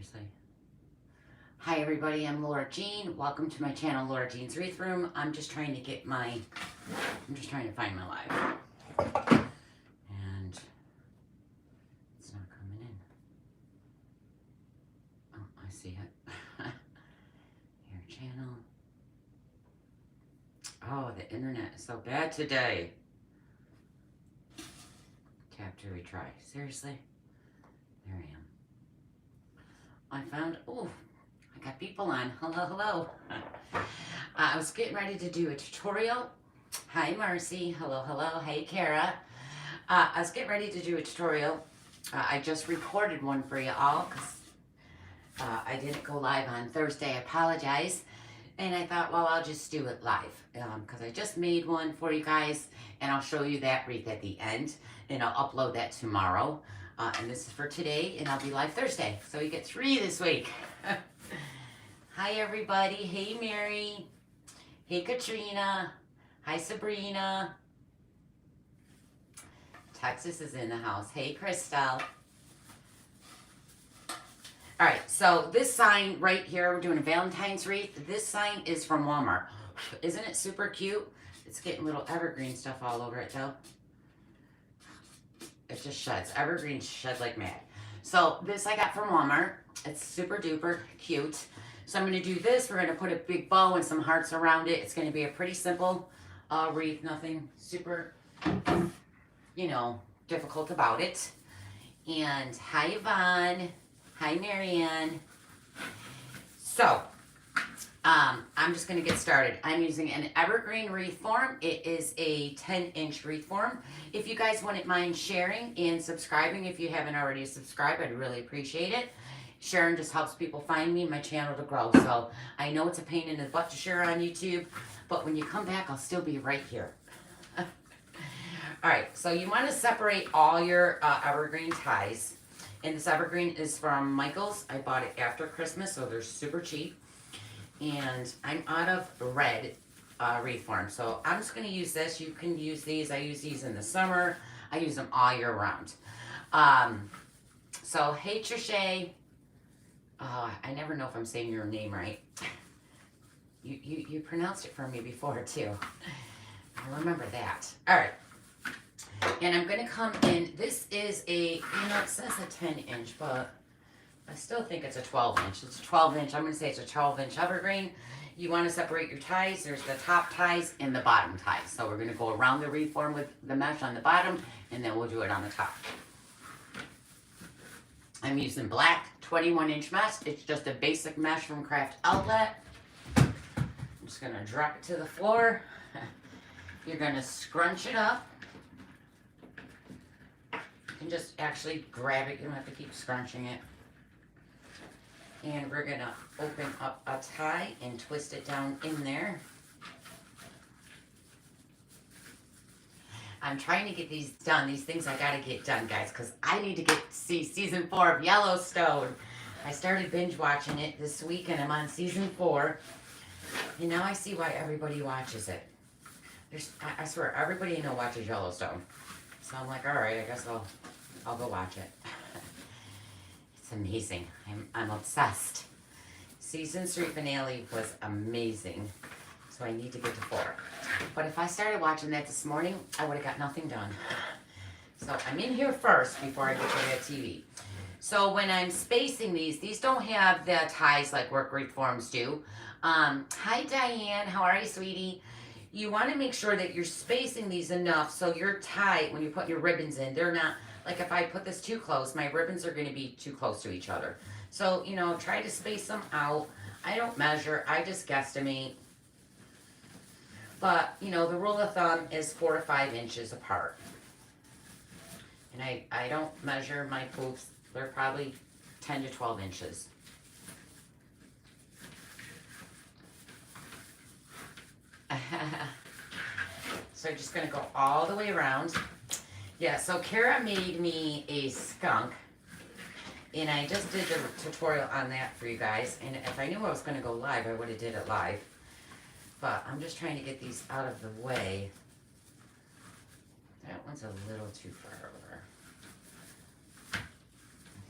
Seriously. Hi everybody, I'm Laura Jean. Welcome to my channel, Laura Jean's Wreath Room. I'm just trying to find my live. And it's not coming in. Oh, I see it. Your channel. Oh, the internet is so bad today. Tap to retry. Seriously? There I am. I found, oh, I got people on. Hello, hello. I was getting ready to do a tutorial. Hi, Marcy. Hello, hello. Hey, Kara. I was getting ready to do a tutorial. I just recorded one for you all because I didn't go live on Thursday. I apologize. And I thought, well, I'll just do it live because I just made one for you guys, and I'll show you that wreath at the end, and I'll upload that tomorrow. And this is for today, and I'll be live Thursday. So you get 3 this week. Hi, everybody. Hey, Mary. Hey, Katrina. Hi, Sabrina. Texas is in the house. Hey, Crystal. All right, so this sign right here, we're doing a Valentine's wreath. This sign is from Walmart. Isn't it super cute? It's getting little evergreen stuff all over it, though. It just sheds. Evergreens shed like mad. So this I got from Walmart. It's super duper cute. So I'm going to do this. We're going to put a big bow and some hearts around it. It's going to be a pretty simple wreath. Nothing super, you know, difficult about it. And hi, Yvonne. Hi, Marianne. So, I'm just going to get started. I'm using an evergreen wreath form. It is a 10-inch wreath form. If you guys wouldn't mind sharing and subscribing, if you haven't already subscribed, I'd really appreciate it. Sharing just helps people find me, my channel to grow. So, I know it's a pain in the butt to share on YouTube, but when you come back, I'll still be right here. All right, so you want to separate all your evergreen ties. And this evergreen is from Michael's. I bought it after Christmas, so they're super cheap. And I'm out of red wreath form. So I'm just going to use this. You can use these. I use these in the summer. I use them all year round. So, hey, Trisha. I never know if I'm saying your name right. You pronounced it for me before, too. I remember that. All right. And I'm going to come in, this is a, you know, it says a 10-inch, but I still think it's a 12-inch. It's a 12-inch. I'm going to say it's a 12-inch evergreen. You want to separate your ties. There's the top ties and the bottom ties. So we're going to go around the wreath form with the mesh on the bottom, and then we'll do it on the top. I'm using black 21-inch mesh. It's just a basic mesh from Craft Outlet. I'm just going to drop it to the floor. You're going to scrunch it up. And just actually grab it. You don't have to keep scrunching it. And we're going to open up a tie and twist it down in there. I'm trying to get these done. These things I got to get done, guys, because I need to see season 4 of Yellowstone. I started binge watching it this week, and I'm on season 4. And now I see why everybody watches it. I swear, everybody I know watches Yellowstone. So I'm like, all right, I guess I'll go watch it. It's amazing. I'm obsessed. Season 3 finale was amazing. So I need to get to 4. But if I started watching that this morning, I would have got nothing done. So I'm in here first before I get to that TV. So when I'm spacing these don't have the ties like work wreath forms do. Hi, Diane. How are you, sweetie? You want to make sure that you're spacing these enough so your tie, when you put your ribbons in, they're not, like if I put this too close, my ribbons are going to be too close to each other. So, you know, try to space them out. I don't measure, I just guesstimate. But, you know, the rule of thumb is 4 to 5 inches apart. And I don't measure my poops. They're probably 10 to 12 inches. So I'm just going to go all the way around. Yeah, so Kara made me a skunk. And I just did the tutorial on that for you guys. And if I knew I was going to go live, I would have did it live. But I'm just trying to get these out of the way. That one's a little too far over.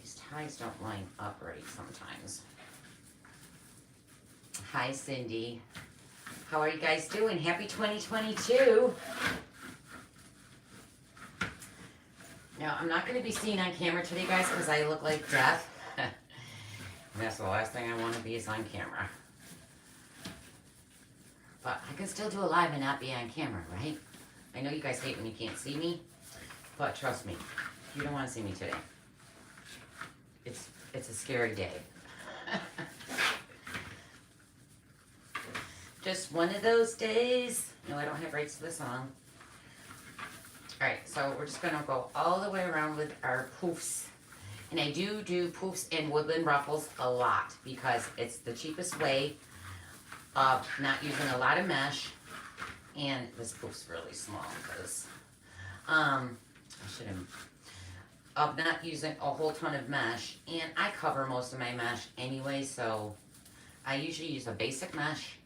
These ties don't line up right sometimes. Hi, Cindy. How are you guys doing? Happy 2022. Now, I'm not going to be seen on camera today, guys, because I look like death. And that's the last thing I want to be is on camera. But I can still do a live and not be on camera, right? I know you guys hate when you can't see me, but trust me, you don't want to see me today. It's a scary day. Just one of those days. No, I don't have rights to the song. Alright, so we're just going to go all the way around with our poofs. And I do poofs and woodland ruffles a lot because it's the cheapest way of not using a lot of mesh. And this poof's really small because I should have, of not using a whole ton of mesh. And I cover most of my mesh anyway, so I usually use a basic mesh.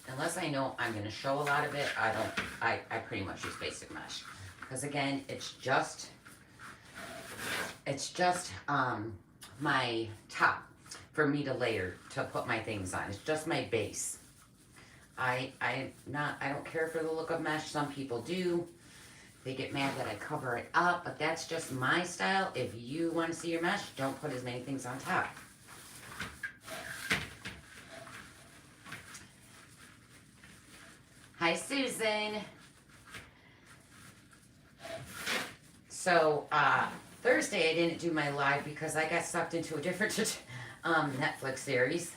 Unless I know I'm going to show a lot of it, I pretty much use basic mesh. Because again, it's just my top for me to layer, to put my things on. It's just my base. I don't care for the look of mesh. Some people do. They get mad that I cover it up, but that's just my style. If you want to see your mesh, don't put as many things on top. Hi, Susan. So, Thursday I didn't do my live because I got sucked into a different Netflix series.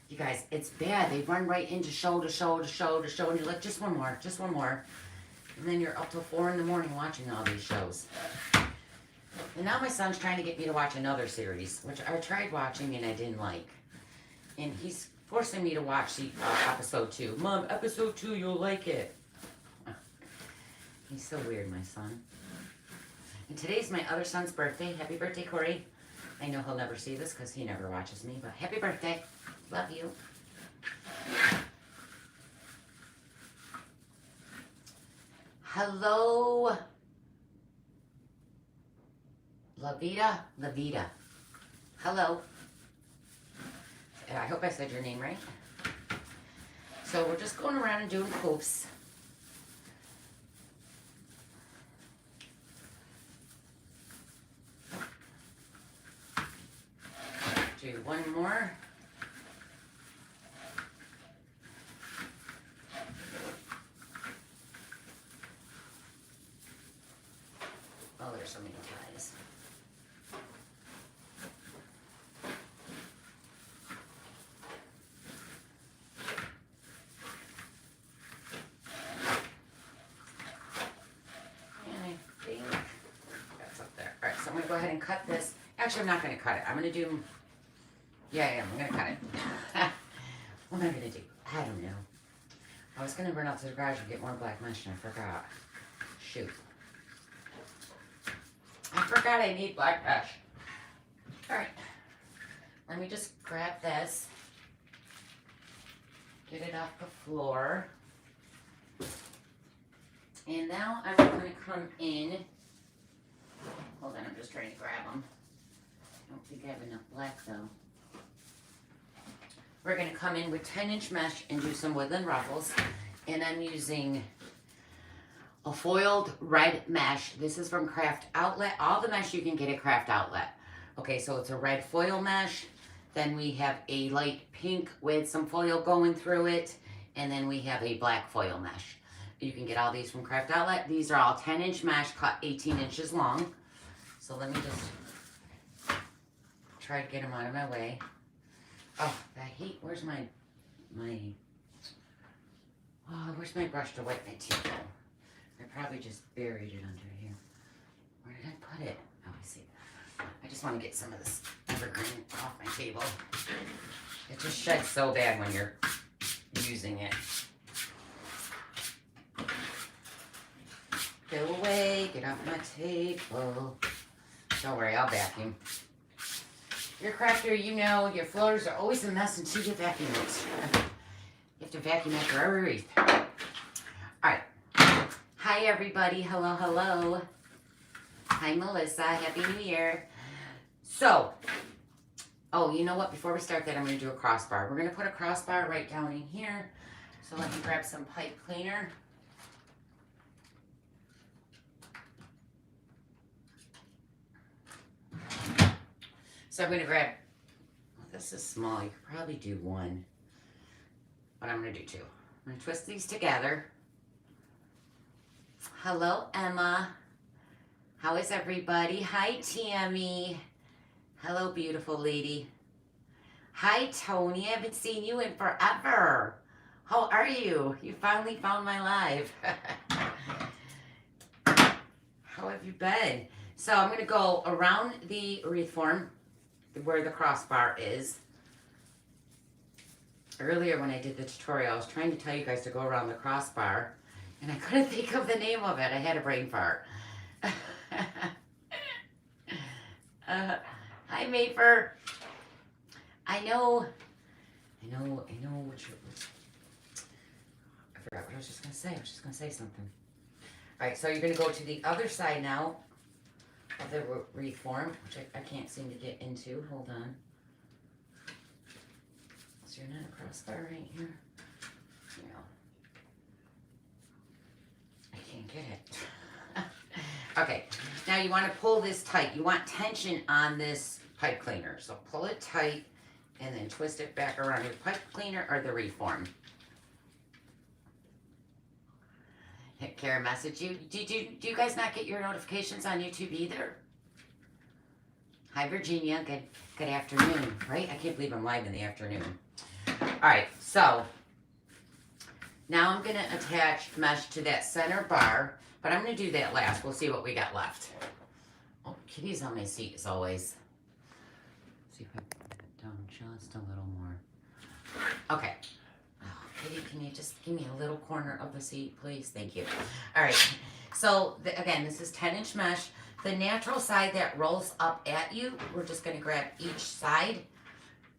You guys, it's bad. They run right into show to show to show to show, and you're like, just one more, just one more. And then you're up till 4 in the morning watching all these shows. And now my son's trying to get me to watch another series, which I tried watching and I didn't like. And he's forcing me to watch the episode 2. Mom, episode 2, you'll like it. He's so weird, my son. And today's my other son's birthday. Happy birthday, Corey. I know he'll never see this because he never watches me, but happy birthday. Love you. Hello. Lavita. Hello. I hope I said your name right. So we're just going around and doing poofs. Do one more. Oh, there's so many ties. And I think that's up there. All right, so I'm going to go ahead and cut this. Actually, I'm not going to cut it. I'm going to do... Yeah, I am. I'm going to cut it. What am I going to do? I don't know. I was going to run out to the garage and get more black mesh, and I forgot. Shoot. I forgot I need black mesh. Alright. Let me just grab this. Get it off the floor. And now I'm going to come in. Hold on, I'm just trying to grab them. I don't think I have enough black, though. We're going to come in with 10-inch mesh and do some woodland ruffles. And I'm using a foiled red mesh. This is from Craft Outlet. All the mesh you can get at Craft Outlet. Okay, so it's a red foil mesh. Then we have a light pink with some foil going through it. And then we have a black foil mesh. You can get all these from Craft Outlet. These are all 10-inch mesh cut 18 inches long. So let me just try to get them out of my way. Oh, that heat. Where's my where's my brush to wipe my teeth? I probably just buried it under here. Where did I put it? Oh, I see. I just want to get some of this evergreen off my table. It just sheds so bad when you're using it. Go away. Get off my table. Don't worry, I'll vacuum. You're a crafter, you know your floors are always a mess until you vacuum it. You have to vacuum after every wreath. Alright. Hi everybody. Hello, hello. Hi Melissa. Happy New Year. So, oh, you know what? Before we start that, I'm going to do a crossbar. We're going to put a crossbar right down in here. So let me grab some pipe cleaner. So I'm going to grab, well, this is small. You could probably do one, but I'm going to do two. I'm going to twist these together. Hello, Emma. How is everybody? Hi, Tammy. Hello, beautiful lady. Hi, Tony. I haven't seen you in forever. How are you? You finally found my live. How have you been? So I'm going to go around the wreath form where the crossbar is. Earlier when I did the tutorial, I was trying to tell you guys to go around the crossbar, and I couldn't think of the name of it. I had a brain fart. Hi, Mayfer. I know which. I forgot what I was just gonna say. I was just gonna say something. All right, so you're gonna go to the other side now of the wreath form, which I can't seem to get into. Hold on. So you're not a crossbar right here. No, I can't get it. Okay, now you want to pull this tight. You want tension on this pipe cleaner. So pull it tight and then twist it back around your pipe cleaner or the wreath form. Hit Kara message you. Do you guys not get your notifications on YouTube either? Hi, Virginia. Good afternoon, right? I can't believe I'm live in the afternoon. All right, so now I'm going to attach mesh to that center bar, but I'm going to do that last. We'll see what we got left. Oh, Kitty's on my seat as always. Let's see if I can put it down just a little more. Okay. Oh, Kitty, can you just give me a little corner of the seat, please? Thank you. All right. So, again, this is 10-inch mesh. The natural side that rolls up at you, we're just going to grab each side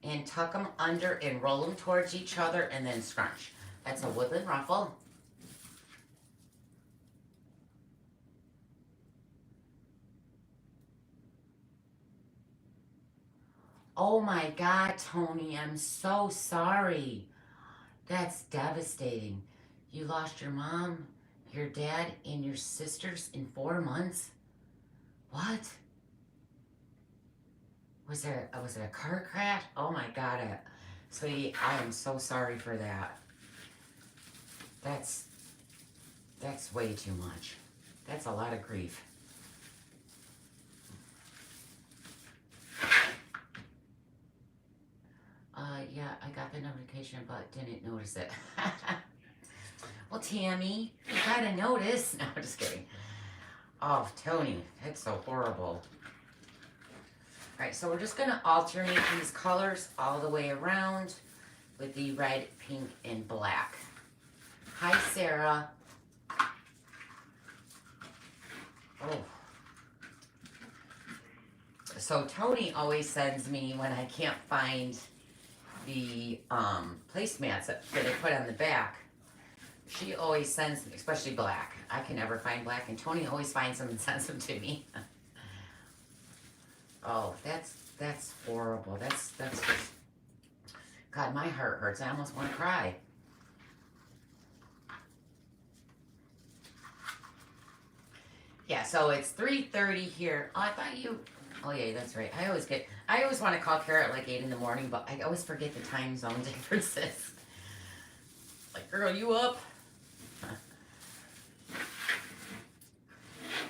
and tuck them under and roll them towards each other and then scrunch. That's a woodland ruffle. Oh my God, Tony, I'm so sorry. That's devastating. You lost your mom, your dad, and your sisters in 4 months? What? Was it a car crash? Oh my God, sweetie, I am so sorry for that. That's way too much. That's a lot of grief. Yeah, I got the notification, but didn't notice it. Well, Tammy, you gotta notice. No, I'm just kidding. Oh, Tony, that's so horrible. All right, so we're just gonna alternate these colors all the way around with the red, pink, and black. Hi, Sarah. Oh. So Tony always sends me when I can't find the placemats that they put on the back. She always sends me, especially black. I can never find black, and Tony always finds them and sends them to me. Oh, that's horrible. That's just, God, my heart hurts. I almost want to cry. Yeah, so it's 3:30 here. Oh, I thought you. Oh yeah, that's right. I always want to call Kara at like 8 in the morning, but I always forget the time zone differences. Like, girl, you up?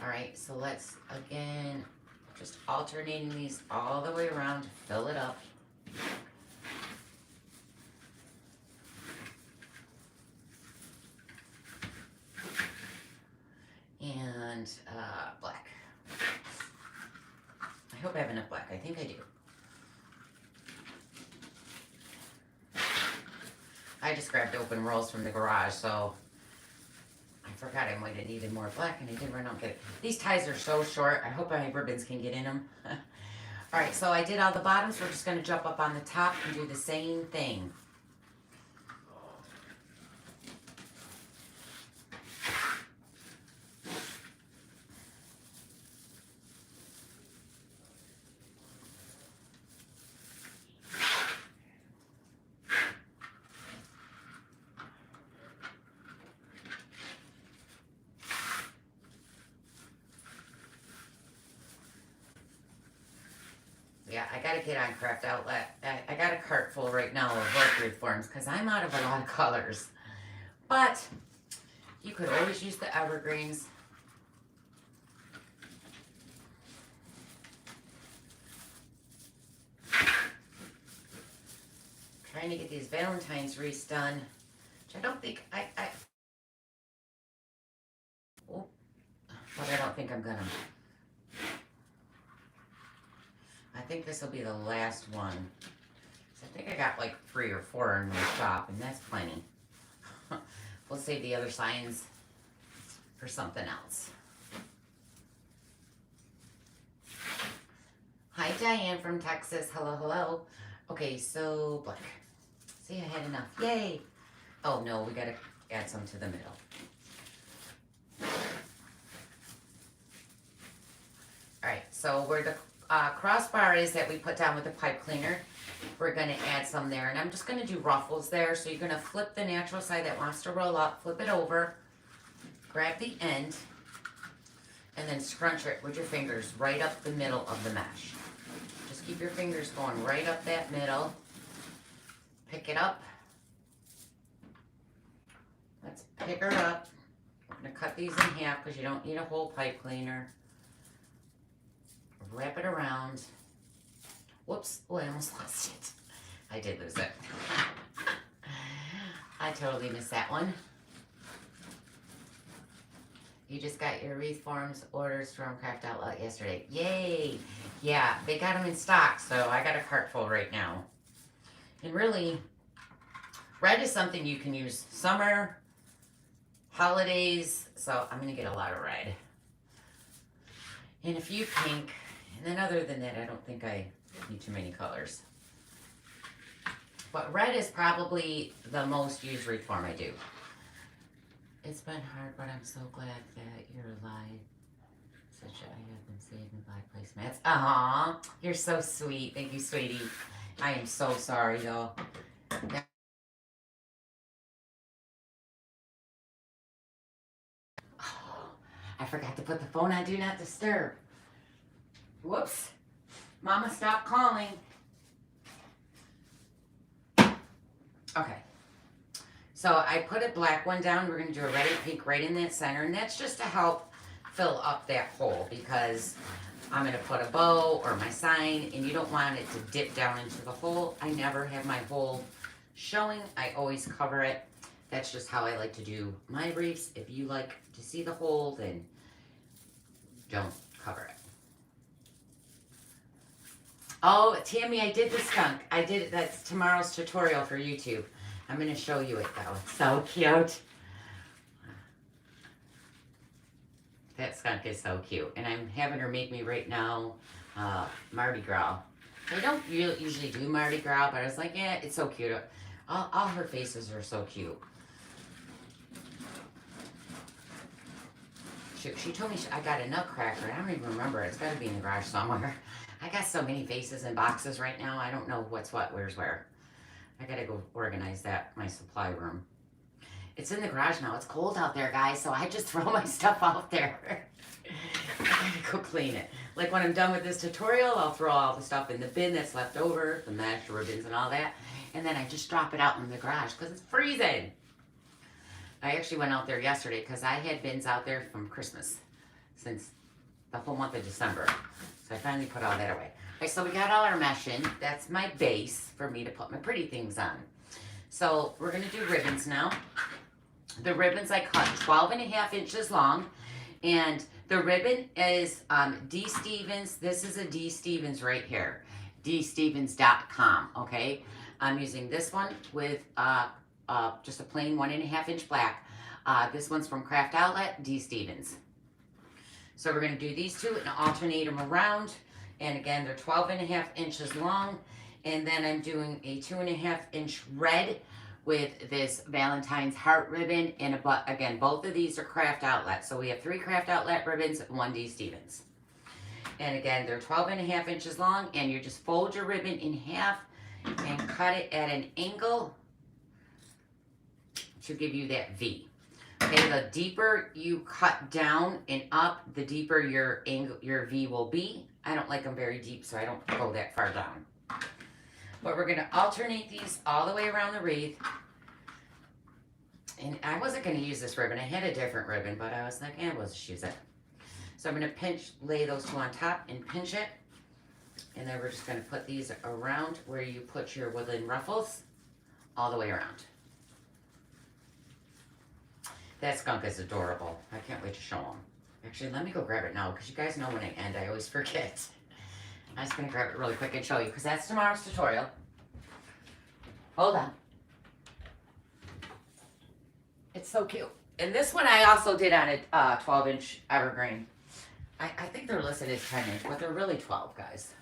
All right, so let's, again, just alternating these all the way around, fill it up. And black. I hope I have enough black. I think I do. I just grabbed open rolls from the garage, so I forgot I might have needed more black, and I did run out. Get it. These ties are so short. I hope my ribbons can get in them. All right, so I did all the bottoms. We're just going to jump up on the top and do the same thing. Yeah, I gotta get on Craft Outlet. I got a cart full right now of work wreath forms because I'm out of a lot of colors. But you could always use the evergreens. Trying to get these Valentines wreaths done, which I don't think oh, but I don't think I'm gonna. I think this will be the last one. So I think I got like 3 or 4 in my shop, and that's plenty. We'll save the other signs for something else. Hi, Diane from Texas. Hello, hello. Okay, so black. See, I had enough. Yay! Oh no, we gotta add some to the middle. Alright, so where the crossbar is that we put down with the pipe cleaner, we're going to add some there. And I'm just going to do ruffles there. So you're going to flip the natural side that wants to roll up, flip it over, grab the end, and then scrunch it with your fingers right up the middle of the mesh. Just keep your fingers going right up that middle. Pick it up. Let's pick her up. I'm going to cut these in half because you don't need a whole pipe cleaner. Wrap it around. Whoops. Oh, I almost lost it. I did lose it. I totally missed that one. You just got your wreath forms orders from Craft Outlet yesterday. Yay! Yeah, they got them in stock, so I got a cart full right now. And really, red is something you can use summer, holidays, so I'm going to get a lot of red. And a few pink. And then other than that, I don't think I need too many colors. But red is probably the most used wreath form I do. It's been hard, but I'm so glad that you're alive. Such a, I have been saving black placemats. Aw, you're so sweet. Thank you, sweetie. I am so sorry, though. Oh, I forgot to put the phone on Do Not Disturb. Whoops. Mama, stop calling. Okay. So I put a black one down. We're going to do a red and pink right in that center. And that's just to help fill up that hole because I'm going to put a bow or my sign and you don't want it to dip down into the hole. I never have my hole showing. I always cover it. That's just how I like to do my wreaths. If you like to see the hole, then don't cover it. Oh, Tammy, I did the skunk. I did it. That's tomorrow's tutorial for YouTube. I'm going to show you it, though. It's so cute. That skunk is so cute. And I'm having her make me right now Mardi Gras. I don't usually do Mardi Gras, but I was like, yeah, it's so cute. All her faces are so cute. She told me I got a nutcracker. I don't even remember. It's got to be in the garage somewhere. I got so many faces in boxes right now. I don't know what's what, where's where. I gotta go organize that, my supply room. It's in the garage now. It's cold out there, guys, so I just throw my stuff out there. I gotta go clean it. Like when I'm done with this tutorial, I'll throw all the stuff in the bin that's left over, the mesh, ribbons, and all that. And then I just drop it out in the garage because it's freezing. I actually went out there yesterday because I had bins out there from Christmas since the whole month of December. So I finally put all that away. Okay, so we got all our mesh in. That's my base for me to put my pretty things on. So we're going to do ribbons now. The ribbons I cut 12.5 inches long. And the ribbon is d.stevens. This is a d.stevens right here. d.stevens.com, okay? I'm using this one with just a plain 1.5 inch black. This one's from Craft Outlet, d.stevens. So we're going to do these two and alternate them around. And again, they're 12.5 inches long. And then I'm doing a 2.5 inch red with this Valentine's heart ribbon. And again, both of these are Craft Outlet. So we have 3 Craft Outlet ribbons, 1 d.stevens. And again, they're 12.5 inches long. And you just fold your ribbon in half and cut it at an angle to give you that V. Okay, the deeper you cut down and up, the deeper your V will be. I don't like them very deep, so I don't go that far down. But we're going to alternate these all the way around the wreath. And I wasn't going to use this ribbon. I had a different ribbon, but I was like, we'll just use it. So I'm going to lay those two on top and pinch it. And then we're just going to put these around where you put your woodland ruffles all the way around. That skunk is adorable. I can't wait to show them. Actually, let me go grab it now because you guys know when I end, I always forget. I'm just going to grab it really quick and show you because that's tomorrow's tutorial. Hold on. It's so cute. And this one I also did on a 12-inch evergreen. I think they're listed as 10-inch, but they're really 12, guys.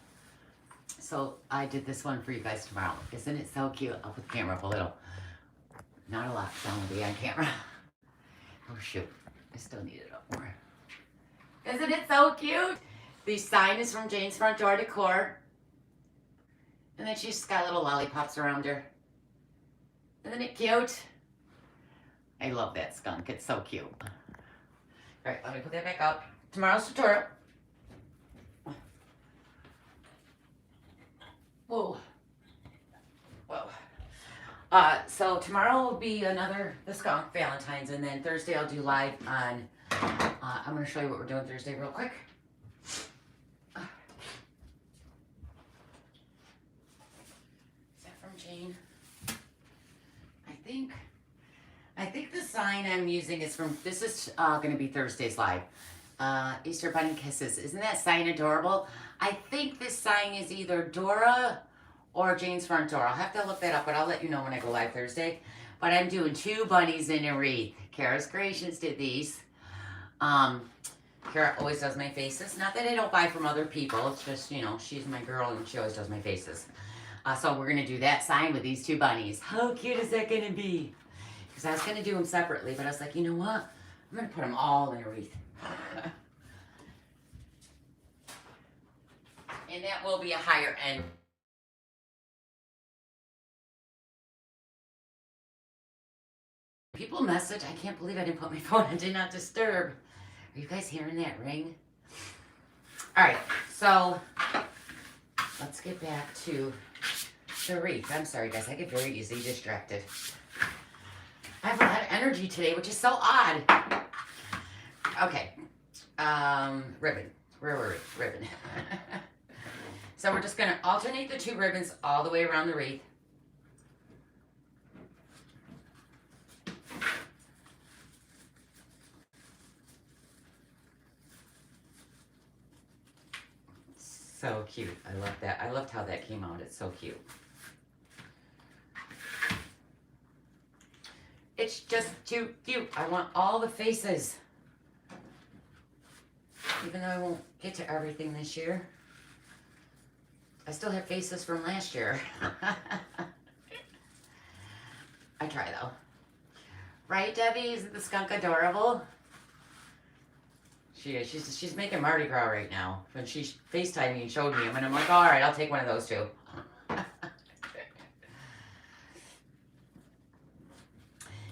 So I did this one for you guys tomorrow. Isn't it so cute? I'll put the camera up a little. Not a lot sound will be on camera. Oh shoot, I still need it up more. Isn't it so cute? The sign is from Jane's Front Door Decor. And then she's got little lollipops around her. Isn't it cute? I love that skunk, it's so cute. All right, let me put that back up. Tomorrow's tutorial. Whoa. Whoa. So tomorrow will be the skunk, Valentine's, and then Thursday I'll do live on, I'm going to show you what we're doing Thursday real quick. Is that from Jane? I think the sign I'm using is from, this is going to be Thursday's live. Easter Bunny Kisses. Isn't that sign adorable? I think this sign is either Dora or Jane's Front Door. I'll have to look that up, but I'll let you know when I go live Thursday. But I'm doing 2 bunnies in a wreath. Kara's Creations did these. Kara always does my faces. Not that I don't buy from other people. It's just, you know, she's my girl and she always does my faces. So we're going to do that sign with these 2 bunnies. How cute is that going to be? Because I was going to do them separately, but I was like, you know what? I'm going to put them all in a wreath. And that will be a higher end. People message, I can't believe I didn't put my phone on Do Not Disturb. Are you guys hearing that ring? All right, so let's get back to the wreath. I'm sorry, guys, I get very easily distracted. I have a lot of energy today, which is so odd. Okay, ribbon. Where were we? Ribbon. So we're just going to alternate the 2 ribbons all the way around the wreath. So cute. I love that. I loved how that came out. It's so cute. It's just too cute. I want all the faces. Even though I won't get to everything this year. I still have faces from last year. I try though. Right, Debbie? Isn't the skunk adorable? She is. She's making Mardi Gras right now. When she FaceTimed me and showed me them, and I'm like, all right, I'll take one of those too.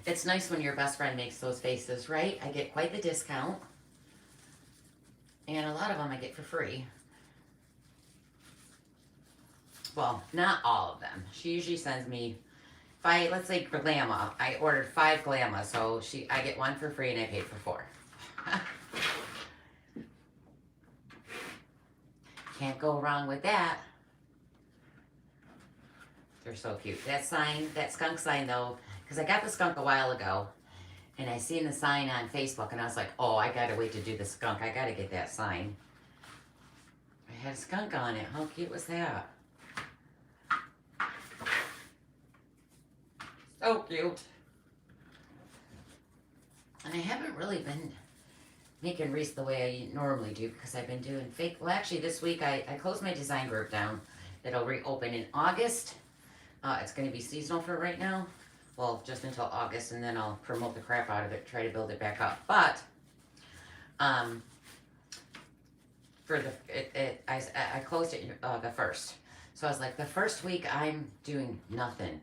It's nice when your best friend makes those faces, right? I get quite the discount. And a lot of them I get for free. Well, not all of them. She usually sends me, let's say Glamour. I ordered 5 Glamour, so I get 1 for free and I paid for 4. Can't go wrong with that. They're so cute. That sign, that skunk sign though, because I got the skunk a while ago, and I seen the sign on Facebook, and I was like, oh, I gotta wait to do the skunk. I gotta get that sign. I had a skunk on it. How cute was that? So cute. And I haven't really been making wreaths the way I normally do because I've been doing fake. Well, actually, this week I closed my design group down. It'll reopen in August. It's going to be seasonal for right now. Well, just until August, and then I'll promote the crap out of it, try to build it back up. But for I closed it the 1st. So I was like, the first week I'm doing nothing.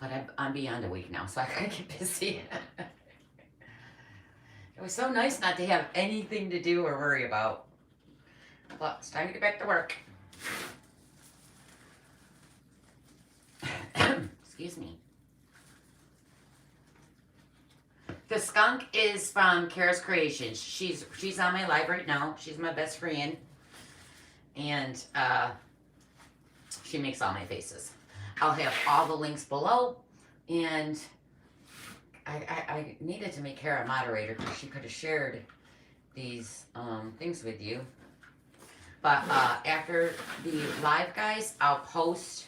But I'm beyond a week now, so I gotta get busy. It was so nice not to have anything to do or worry about. Well, it's time to get back to work. Excuse me. The skunk is from Kara's Creations. She's on my live right now. She's my best friend. And she makes all my faces. I'll have all the links below. And I needed to make Kara a moderator because she could have shared these things with you. But after the live, guys, I'll post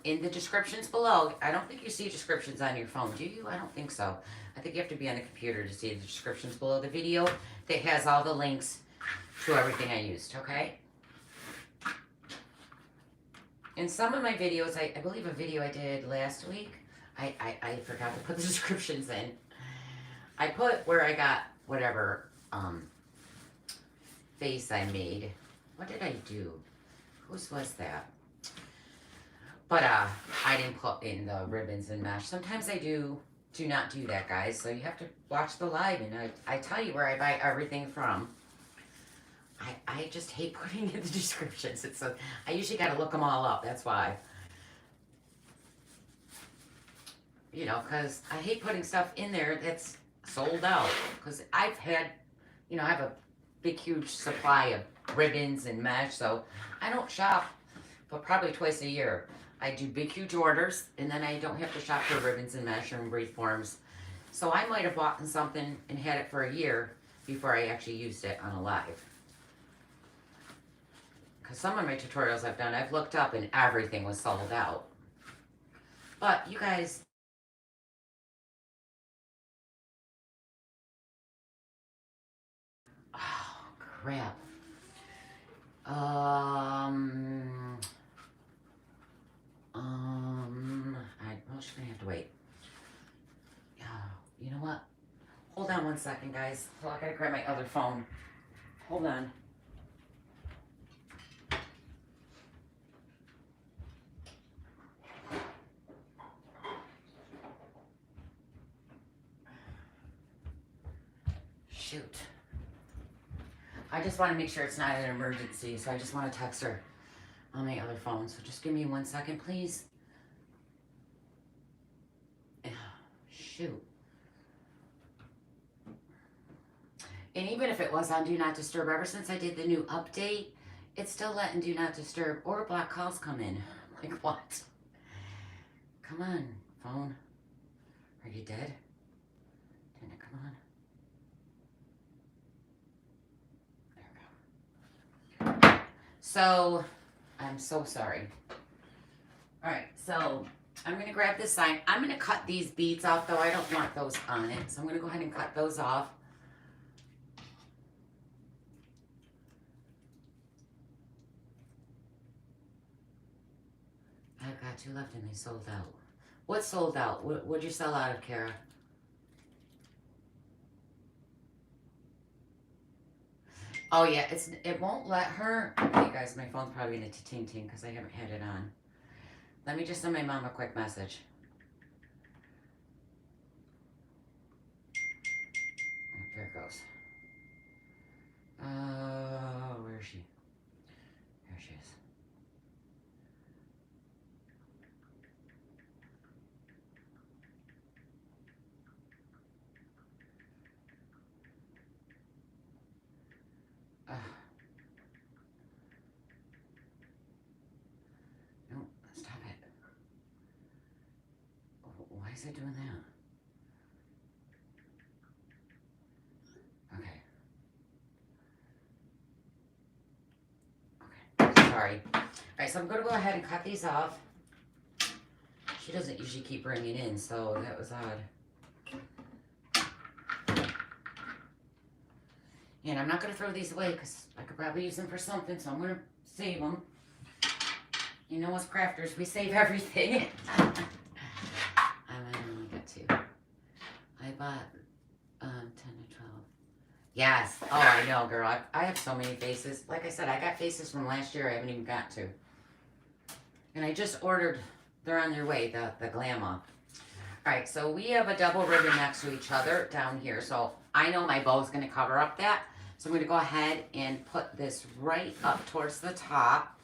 in the descriptions below. I don't think you see descriptions on your phone, do you? I don't think so. I think you have to be on the computer to see the descriptions below the video that has all the links to everything I used, okay? In some of my videos, I believe a video I did last week, I forgot to put the descriptions in. I put where I got whatever face I made. What did I do? Whose was that? But I didn't put in the ribbons and mesh. Sometimes I do not do that, guys. So you have to watch the live, and I tell you where I buy everything from. I just hate putting in the descriptions. I usually got to look them all up. That's why. You know, because I hate putting stuff in there that's sold out. Because I've had, you know, I have a big, huge supply of ribbons and mesh. So I don't shop, but probably twice a year. I do big, huge orders, and then I don't have to shop for ribbons and mesh and wreath forms. So I might have bought something and had it for a year before I actually used it on a live. Because some of my tutorials I've done, I've looked up and everything was sold out. But you guys... Oh, crap. Well, she's gonna have to wait. You know what? Hold on one second, guys. Well, I gotta grab my other phone. Hold on. Shoot. I just want to make sure it's not an emergency, so I just want to text her on my other phone. So just give me 1 second, please. Shoot. And even if it was on Do Not Disturb, ever since I did the new update, it's still letting Do Not Disturb or block calls come in. Like, what? Come on, phone. Are you dead? Didn't it come on? There we go. So, I'm so sorry. Alright, so I'm going to grab this sign. I'm going to cut these beads off, though. I don't want those on it. So I'm going to go ahead and cut those off. I've got 2 left and they sold out. What sold out? What'd you sell out of, Kara? Oh, yeah. It won't let her. Okay, guys, my phone's probably going to ting-ting because I haven't had it on. Let me just send my mom a quick message. There it goes. Where is she? There she is. No, stop it. Why is it doing that? Okay. Sorry. Alright, so I'm going to go ahead and cut these off. She doesn't usually keep bringing in, so that was odd. And I'm not going to throw these away because I could probably use them for something, so I'm going to save them. You know us crafters, we save everything. I only got 2. I bought 10 to 12. Yes. Oh, I know, girl. I have so many faces. Like I said, I got faces from last year I haven't even got to. And I just ordered, they're on their way, the Glamour. Alright, so we have a double ribbon next to each other down here. So I know my bow is going to cover up that. So I'm going to go ahead and put this right up towards the top.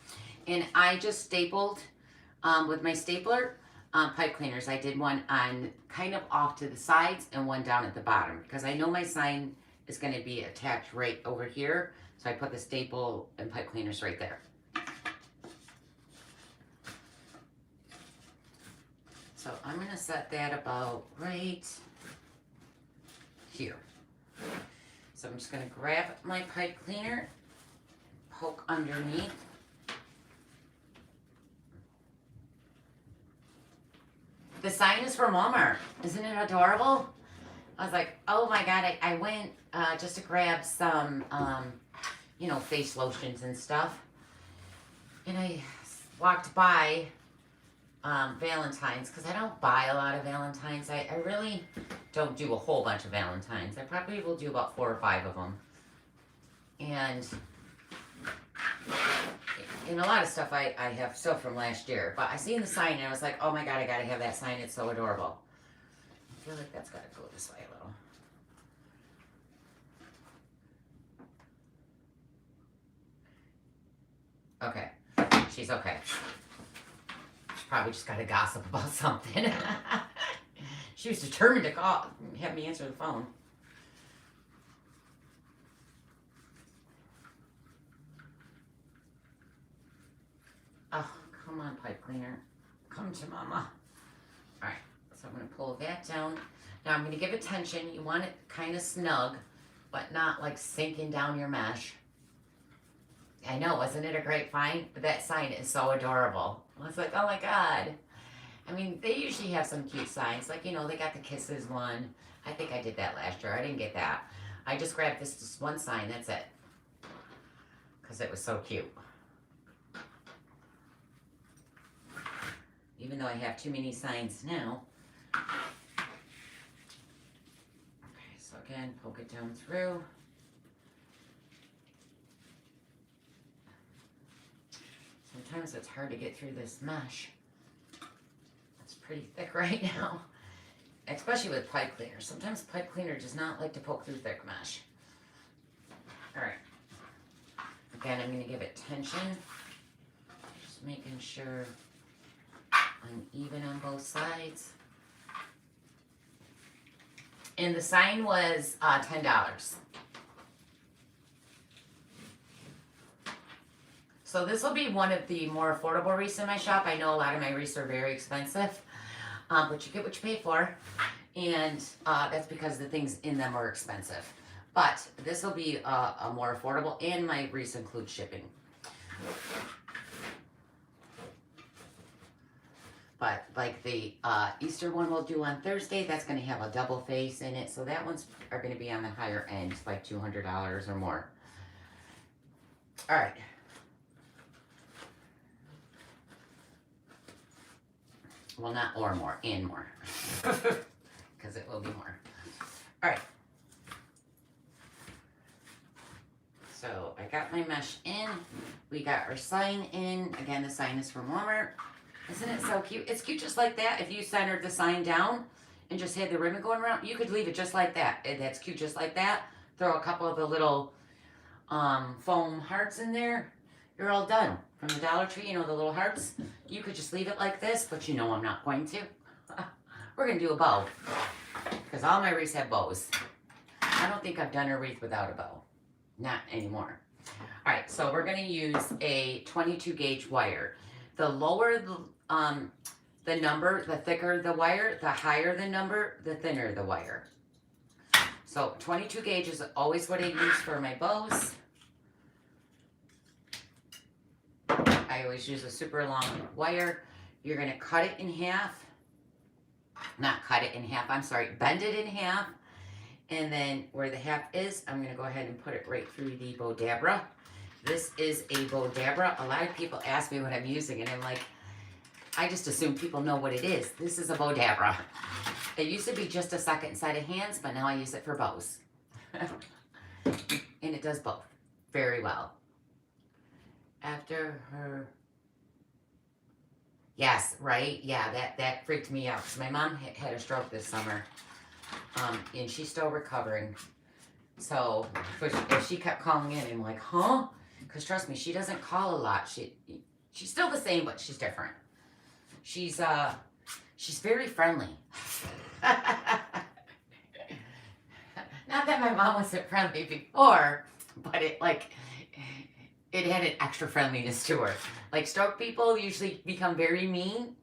And I just stapled with my stapler pipe cleaners. I did one on kind of off to the sides and one down at the bottom because I know my sign is going to be attached right over here. So I put the staple and pipe cleaners right there. So I'm going to set that about right here. So I'm just going to grab my pipe cleaner, poke underneath. The sign is from Walmart. Isn't it adorable? I was like, oh my God, I went just to grab some, you know, face lotions and stuff. And I walked by Valentines, because I don't buy a lot of Valentines. I really don't do a whole bunch of Valentines. I probably will do about 4 or 5 of them. And a lot of stuff I have still from last year. But I seen the sign and I was like, oh my God, I gotta have that sign. It's so adorable. I feel like that's gotta go this way a little. Okay, she's okay. She probably just gotta gossip about something. She was determined to have me answer the phone. Oh, come on, pipe cleaner. Come to mama. All right, so I'm going to pull that down. Now I'm going to give it tension. You want it kind of snug, but not like sinking down your mesh. I know, wasn't it a great find? But that sign is so adorable. I was like, oh my God. I mean, they usually have some cute signs. Like, you know, they got the kisses one. I think I did that last year. I didn't get that. I just grabbed this one sign. That's it. Because it was so cute. Even though I have too many signs now. Okay, so again, poke it down through. Sometimes it's hard to get through this mesh. It's pretty thick right now. Especially with pipe cleaner. Sometimes pipe cleaner does not like to poke through thick mesh. Alright. Again, I'm going to give it tension. Just making sure I'm even on both sides. And the sign was $10. So this will be one of the more affordable wreaths in my shop. I know a lot of my wreaths are very expensive, but you get what you pay for. And that's because the things in them are expensive. But this will be a more affordable, and my wreaths include shipping. But like the Easter one we'll do on Thursday, that's going to have a double face in it. So that one's are going to be on the higher end, like $200 or more. All right. Well, not or more, and more. Because it will be more. All right. So I got my mesh in. We got our sign in. Again, the sign is from Walmart. Isn't it so cute? It's cute just like that. If you centered the sign down and just had the ribbon going around, you could leave it just like that. That's cute just like that. Throw a couple of the little foam hearts in there. You're all done. From the Dollar Tree, you know, the little hearts. You could just leave it like this, but you know I'm not going to. We're going to do a bow. Because all my wreaths have bows. I don't think I've done a wreath without a bow. Not anymore. All right, so we're going to use a 22 gauge wire. The lower the number, the thicker the wire, the higher the number, the thinner the wire. So 22 gauge is always what I use for my bows. I always use a super long wire. You're going to cut it in half. Not cut it in half, I'm sorry, bend it in half. And then where the half is, I'm going to go ahead and put it right through the Bodabra. This is a Bodabra. A lot of people ask me what I'm using, and I'm like, I just assume people know what it is. This is a Bodabra. It used to be just a second set of hands, but now I use it for bows. And it does both very well. After her... Yes, right? Yeah, that freaked me out because my mom had a stroke this summer. And she's still recovering. So if she kept calling in, I'm like, huh? Because trust me, she doesn't call a lot. She's still the same, but she's different. She's very friendly. Not that my mom wasn't friendly before, but it had an extra friendliness to her. Like stroke people usually become very mean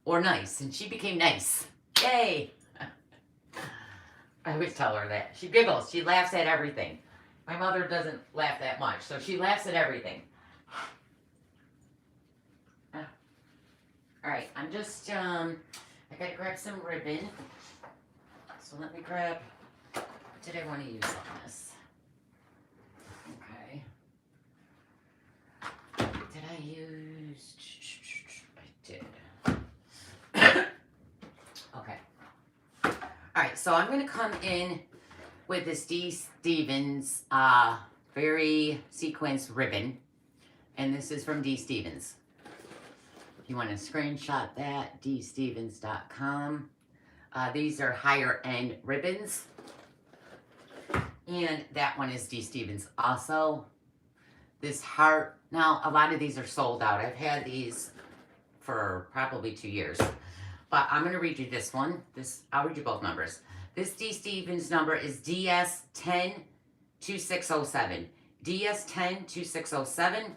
or nice, and she became nice. Yay! I always tell her that. She giggles. She laughs at everything. My mother doesn't laugh that much, so she laughs at everything. All right, I'm just, I gotta grab some ribbon. So let me grab, what did I want to use on this? Okay. Did I use, I did. Okay. All right, so I'm gonna come in with this d.stevens very sequenced ribbon, and this is from d.stevens. If you want to screenshot that, d.stevens.com. These are higher end ribbons, and that one is d.stevens also. This heart, now a lot of these are sold out. I've had these for probably 2 years, but I'm going to read you this one. I'll read you both numbers. This d.stevens number is DS102607. DS102607.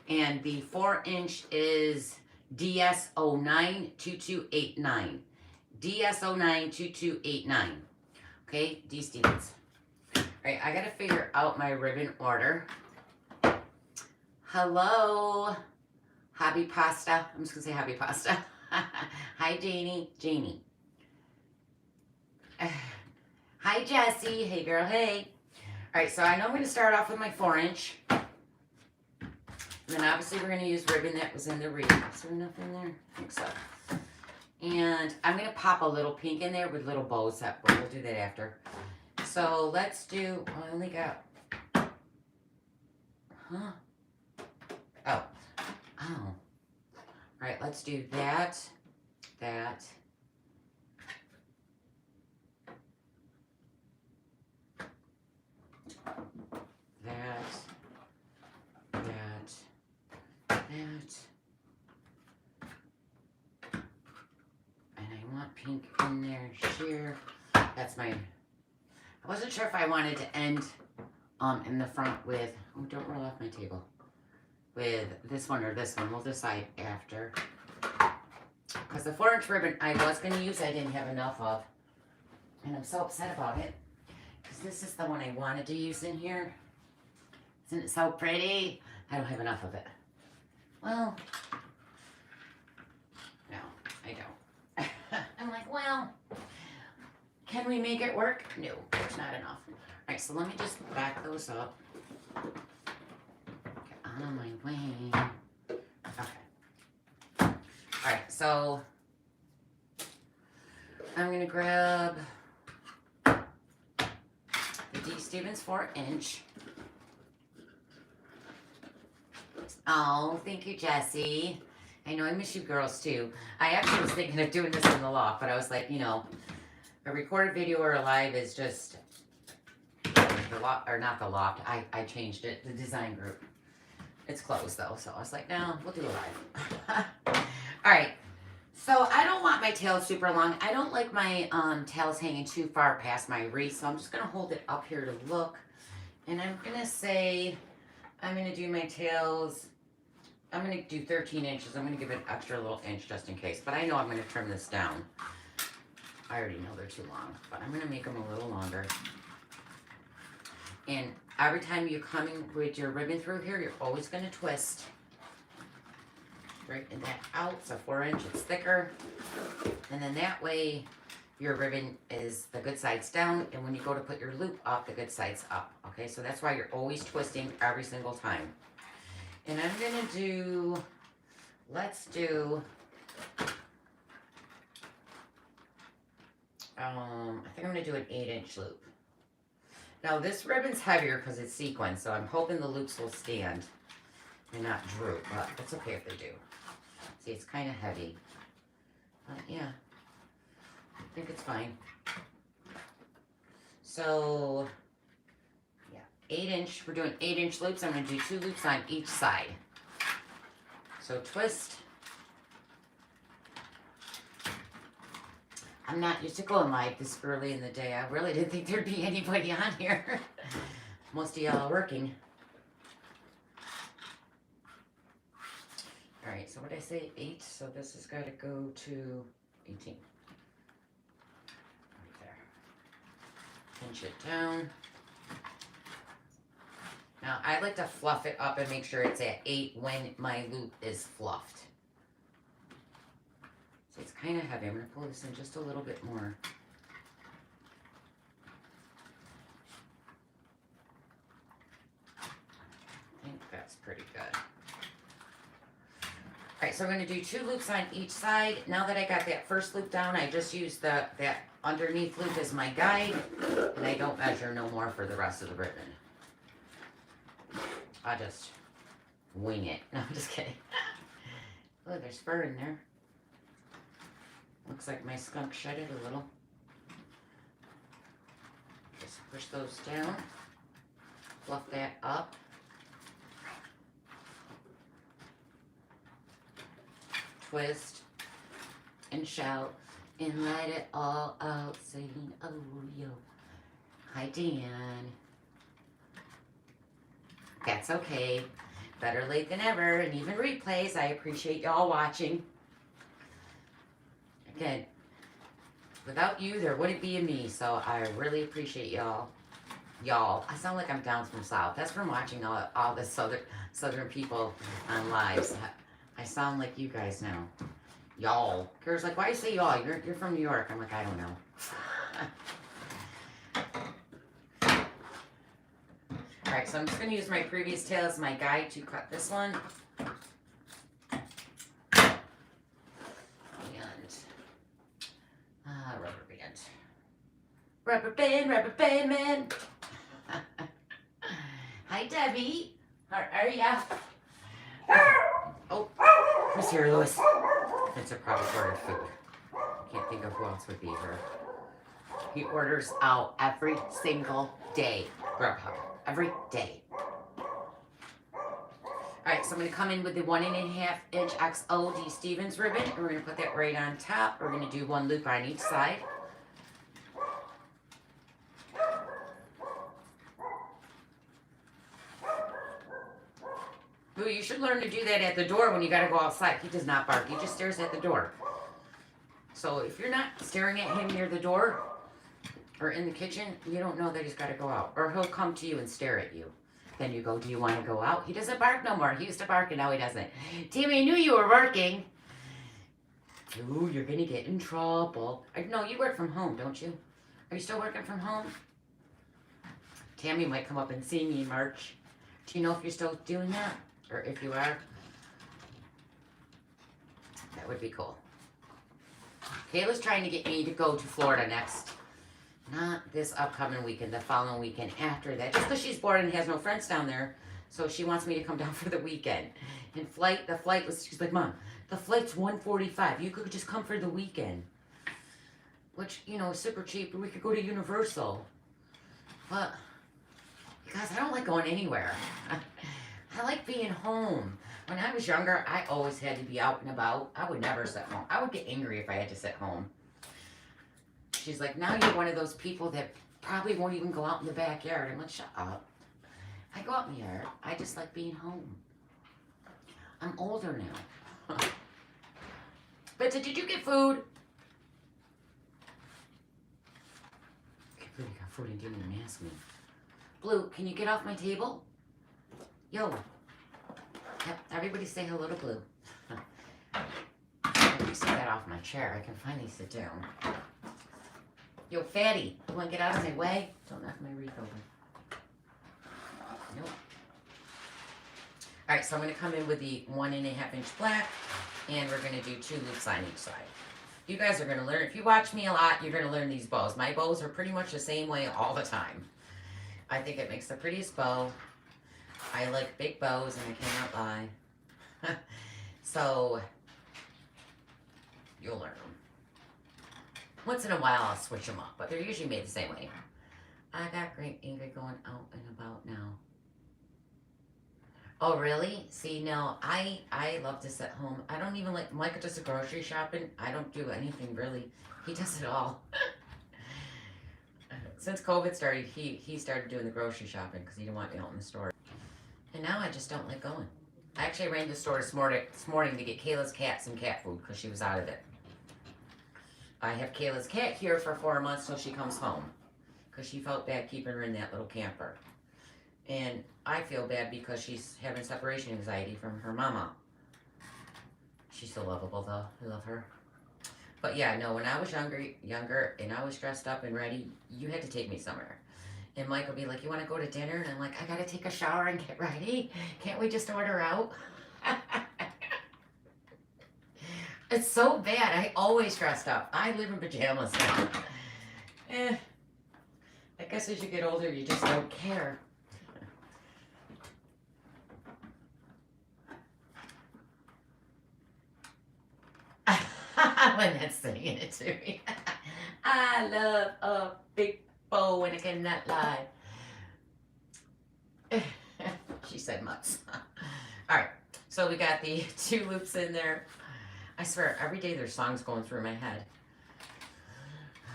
And the 4-inch is DS092289. DS092289. Okay, d.stevens. All right, I got to figure out my ribbon order. Hello, Hobby Pasta. I'm just going to say Hobby Pasta. Hi, Janie. Janie. Hi, Jessie. Hey, girl. Hey. All right, so I know I'm going to start off with my 4-inch. And then obviously we're going to use ribbon that was in the wreath. Is there enough in there? I think so. And I'm going to pop a little pink in there with little bows. But we'll do that after. So let's do, I only got, huh? Oh. All right, let's do that, that, and I want pink in there, sheer. That's my, I wasn't sure if I wanted to end in the front with, oh, don't roll off my table, with this one or this one. We'll decide after. Because the 4-inch ribbon I was going to use, I didn't have enough of. And I'm so upset about it. Because this is the one I wanted to use in here. Isn't it so pretty? I don't have enough of it. Well, no, I don't. I'm like, well, can we make it work? No, there's not enough. All right, so let me just back those up. Get on my way. Okay. All right, so I'm going to grab the d.stevens 4-inch. Oh, thank you, Jessie. I know I miss you girls too. I actually was thinking of doing this in the loft, but I was like, you know, a recorded video or a live is just the loft, or not the loft. I changed it, the design group. It's closed though, so I was like, no, we'll do a live. All right, so I don't want my tail super long. I don't like my tails hanging too far past my wreath, so I'm just gonna hold it up here to look. And I'm gonna say, I'm gonna do my tails, I'm going to do 13 inches. I'm going to give it an extra little inch just in case. But I know I'm going to trim this down. I already know they're too long. But I'm going to make them a little longer. And every time you're coming with your ribbon through here, you're always going to twist. Straighten that out. So 4-inch, it's thicker. And then that way, your ribbon is the good side's down. And when you go to put your loop up, the good side's up. Okay, so that's why you're always twisting every single time. And I'm going to do, let's do, I think I'm going to do an 8-inch loop. Now this ribbon's heavier because it's sequin, so I'm hoping the loops will stand and not droop, but it's okay if they do. See, it's kind of heavy. But yeah, I think it's fine. So 8-inch, we're doing 8-inch loops. I'm going to do 2 loops on each side. So twist. I'm not used to going live this early in the day. I really didn't think there'd be anybody on here. Most of y'all are working. All right, so what did I say? 8. So this has got to go to 18. Right there. Pinch it down. Now, I like to fluff it up and make sure it's at 8 when my loop is fluffed. So it's kind of heavy. I'm going to pull this in just a little bit more. I think that's pretty good. All right, so I'm going to do 2 loops on each side. Now that I got that first loop down, I just use that underneath loop as my guide, and I don't measure no more for the rest of the ribbon. I just wing it. No, I'm just kidding. Oh, there's fur in there. Looks like my skunk shedded a little. Just push those down. Fluff that up. Twist and shout and let it all out, saying, oh, yo. Hi, Dan. That's okay. Better late than ever, and even replays. I appreciate y'all watching. Again, without you, there wouldn't be a me, so I really appreciate y'all. Y'all, I sound like I'm down from south. That's from watching all the southern people on lives. I sound like you guys now. Y'all. Kara's like, why do you say y'all? You're from New York. I'm like, I don't know. Alright, so I'm just going to use my previous tail as my guide to cut this one. And rubber band. Rubber band, man. Hi, Debbie. How are ya? Oh, who's here, Louis? It's a probably ordered food. Can't think of who else would be here. He orders out every single day. Grubhub. Every day. Alright, so I'm going to come in with the 1.5-inch XO d.stevens ribbon. And we're going to put that right on top. We're going to do 1 loop on each side. Ooh, you should learn to do that at the door when you got to go outside. He does not bark. He just stares at the door. So if you're not staring at him near the door or in the kitchen, you don't know that he's got to go out. Or he'll come to you and stare at you. Then you go, do you want to go out? He doesn't bark no more. He used to bark and now he doesn't. Tammy, I knew you were working. Ooh, you're going to get in trouble. No, you work from home, don't you? Are you still working from home? Tammy might come up and see me in March. Do you know if you're still doing that? Or if you are? That would be cool. Kayla's trying to get me to go to Florida next. Not this upcoming weekend, the following weekend after that. Just because she's bored and has no friends down there. So she wants me to come down for the weekend. And the flight was, she's like, Mom, the flight's $145. You could just come for the weekend. Which, you know, is super cheap. We could go to Universal. But, guys, I don't like going anywhere. I like being home. When I was younger, I always had to be out and about. I would never sit home. I would get angry if I had to sit home. She's like, now you're one of those people that probably won't even go out in the backyard. I'm like, shut up. I go out in the yard. I just like being home. I'm older now. But did you get food? I can't believe you got food and didn't even ask me. Blue, can you get off my table? Yo. Yep, everybody say hello to Blue. Let me sit that off my chair. I can finally sit down. Yo, fatty, you want to get out of my way? Don't knock my wreath over. Nope. Alright, so I'm going to come in with the 1.5-inch black, and we're going to do 2 loops on each side. You guys are going to learn, if you watch me a lot, you're going to learn these bows. My bows are pretty much the same way all the time. I think it makes the prettiest bow. I like big bows, and I cannot lie. So, you'll learn them. Once in a while, I'll switch them up, but they're usually made the same way. I got great Ingrid going out and about now. Oh, really? See, no, I love to sit home. I don't even like, Micah does the grocery shopping. I don't do anything really. He does it all. Since COVID started, he started doing the grocery shopping because he didn't want me out in the store. And now I just don't like going. I actually ran to the store this morning to get Kayla's cat some cat food because she was out of it. I have Kayla's cat here for 4 months till she comes home because she felt bad keeping her in that little camper. And I feel bad because she's having separation anxiety from her mama. She's so lovable though. I love her. But yeah, no, when I was younger and I was dressed up and ready, you had to take me somewhere. And Mike would be like, you want to go to dinner? And I'm like, I got to take a shower and get ready. Can't we just order out? It's so bad. I always dressed up. I live in pajamas now. I guess as you get older, you just don't care. Lynette's singing it to me. I love a big bow and I cannot lie. She said mutts. Alright, so we got the 2 loops in there. I swear, every day there's songs going through my head.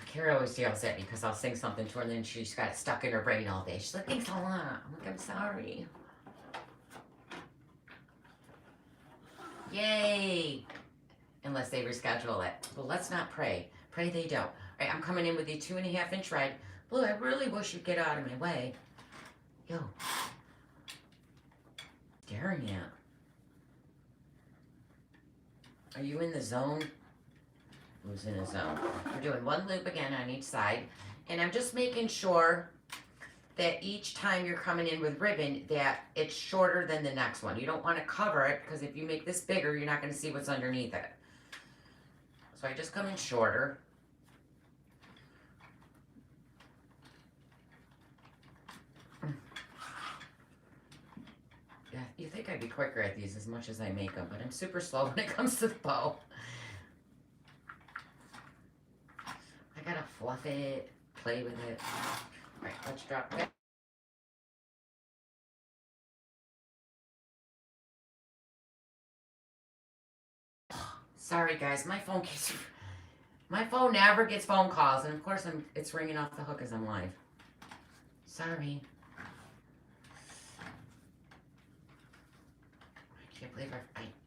Kara always yells at me because I'll sing something to her and then she's got it stuck in her brain all day. She's like, thanks a lot. I'm like, I'm sorry. Yay! Unless they reschedule it. Well, let's not pray. Pray they don't. All right, I'm coming in with the 2.5 inch red. Blue, I really wish you'd get out of my way. Yo. Staring at. Are you in the zone? Who's in the zone? We're doing 1 loop again on each side. And I'm just making sure that each time you're coming in with ribbon that it's shorter than the next one. You don't want to cover it because if you make this bigger, you're not going to see what's underneath it. So I just come in shorter. Yeah, you think I'd be quicker at these as much as I make them, but I'm super slow when it comes to the bow. I gotta fluff it, play with it. All right, let's drop that. Sorry guys, my phone never gets phone calls, and of course it's ringing off the hook as I'm live. Sorry. I can't believe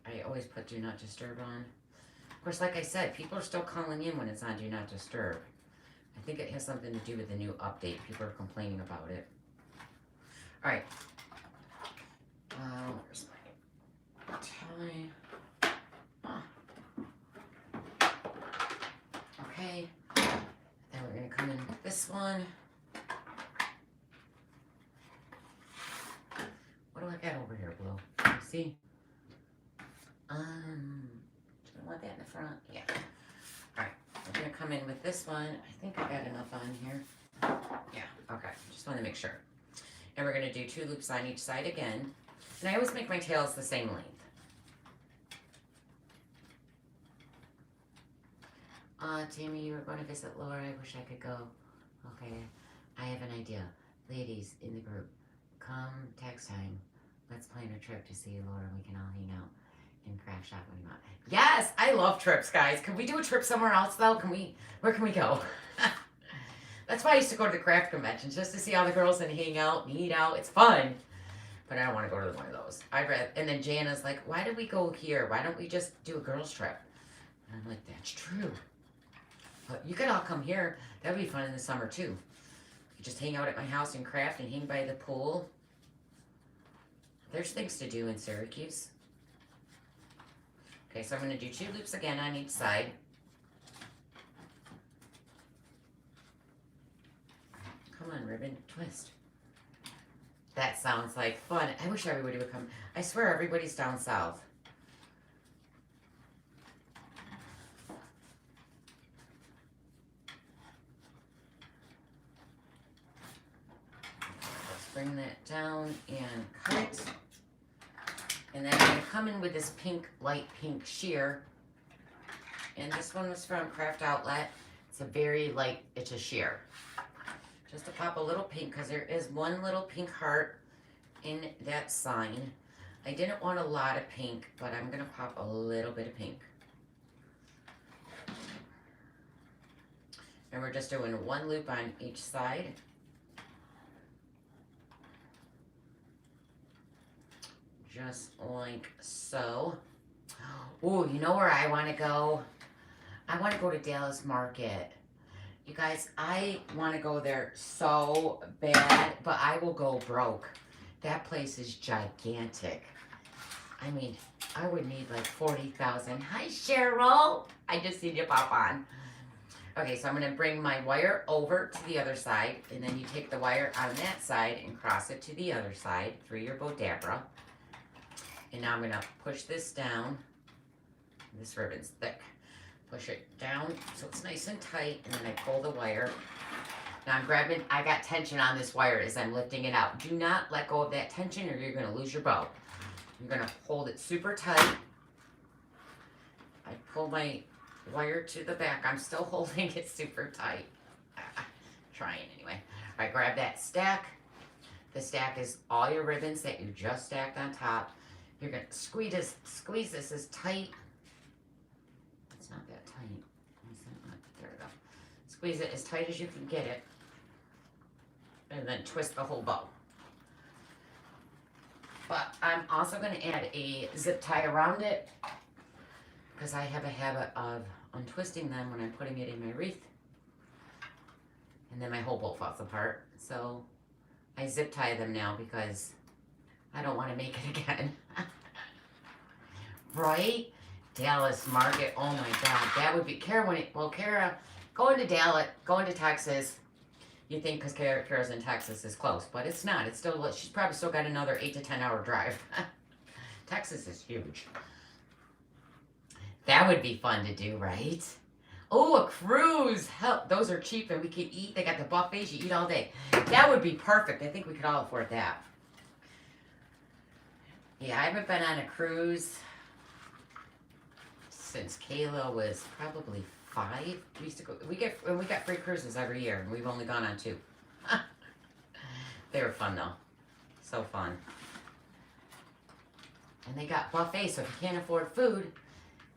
I always put do not disturb on. Of course, like I said, people are still calling in when it's on do not disturb. I think it has something to do with the new update. People are complaining about it. All right. Where's my tie? Okay. Then we're gonna come in with this one. What do I got over here, Blue? See? Do I want that in the front? Yeah. Alright, we're gonna come in with this one. I think I got enough on here. Yeah, okay. Just want to make sure. And we're gonna do 2 loops on each side again. And I always make my tails the same length. Tammy, you were going to visit Laura. I wish I could go. Okay, I have an idea. Ladies in the group, come tax time. Let's plan a trip to see Laura. We can all hang out and craft shop when you want. Yes, I love trips, guys. Can we do a trip somewhere else, though? Where can we go? That's why I used to go to the craft conventions, just to see all the girls and hang out and eat out. It's fun. But I don't want to go to one of those. And then Jana's like, why did we go here? Why don't we just do a girls trip? And I'm like, that's true. But you could all come here. That would be fun in the summer, too. You just hang out at my house and craft and hang by the pool. There's things to do in Syracuse. Okay, so I'm going to do 2 loops again on each side. Come on, ribbon, twist. That sounds like fun. I wish everybody would come. I swear everybody's down south. Let's bring that down and cut it. And then I'm going to come in with this pink, light pink sheer. And this one was from Craft Outlet. It's a very light, it's a sheer. Just to pop a little pink, because there is one little pink heart in that sign. I didn't want a lot of pink, but I'm going to pop a little bit of pink. And we're just doing one loop on each side. Just like so. Oh, you know where I want to go? I want to go to Dallas Market. You guys, I want to go there so bad, but I will go broke. That place is gigantic. I mean, I would need like 40,000. Hi, Cheryl. I just seen you pop on. Okay, so I'm going to bring my wire over to the other side, and then you take the wire on that side and cross it to the other side through your Bodabra. And now I'm going to push this down. This ribbon's thick. Push it down so it's nice and tight, and then I pull the wire. Now I'm grabbing, I got tension on this wire as I'm lifting it out. Do not let go of that tension or you're going to lose your bow. You're going to hold it super tight. I pull my wire to the back. I'm still holding it super tight. Trying anyway. All right, grab that stack. The stack is all your ribbons that you just stacked on top. You're going to squeeze this as tight. It's not that tight. There we go. Squeeze it as tight as you can get it. And then twist the whole bow. But I'm also going to add a zip tie around it, because I have a habit of untwisting them when I'm putting it in my wreath. And then my whole bow falls apart. So I zip tie them now because I don't want to make it again. Right? Dallas Market. Oh my God. That would be Kara, going to Dallas, going to Texas. You think because Kara's in Texas is close, but it's not. It's still, she's probably still got another 8 to 10 hour drive. Texas is huge. That would be fun to do, right? Oh, a cruise. Hell, those are cheap and we could eat. They got the buffets. You eat all day. That would be perfect. I think we could all afford that. Yeah, I haven't been on a cruise since Kayla was probably 5. We used to go. We got free cruises every year, and we've only gone on 2. They were fun though, so fun. And they got buffets, so if you can't afford food,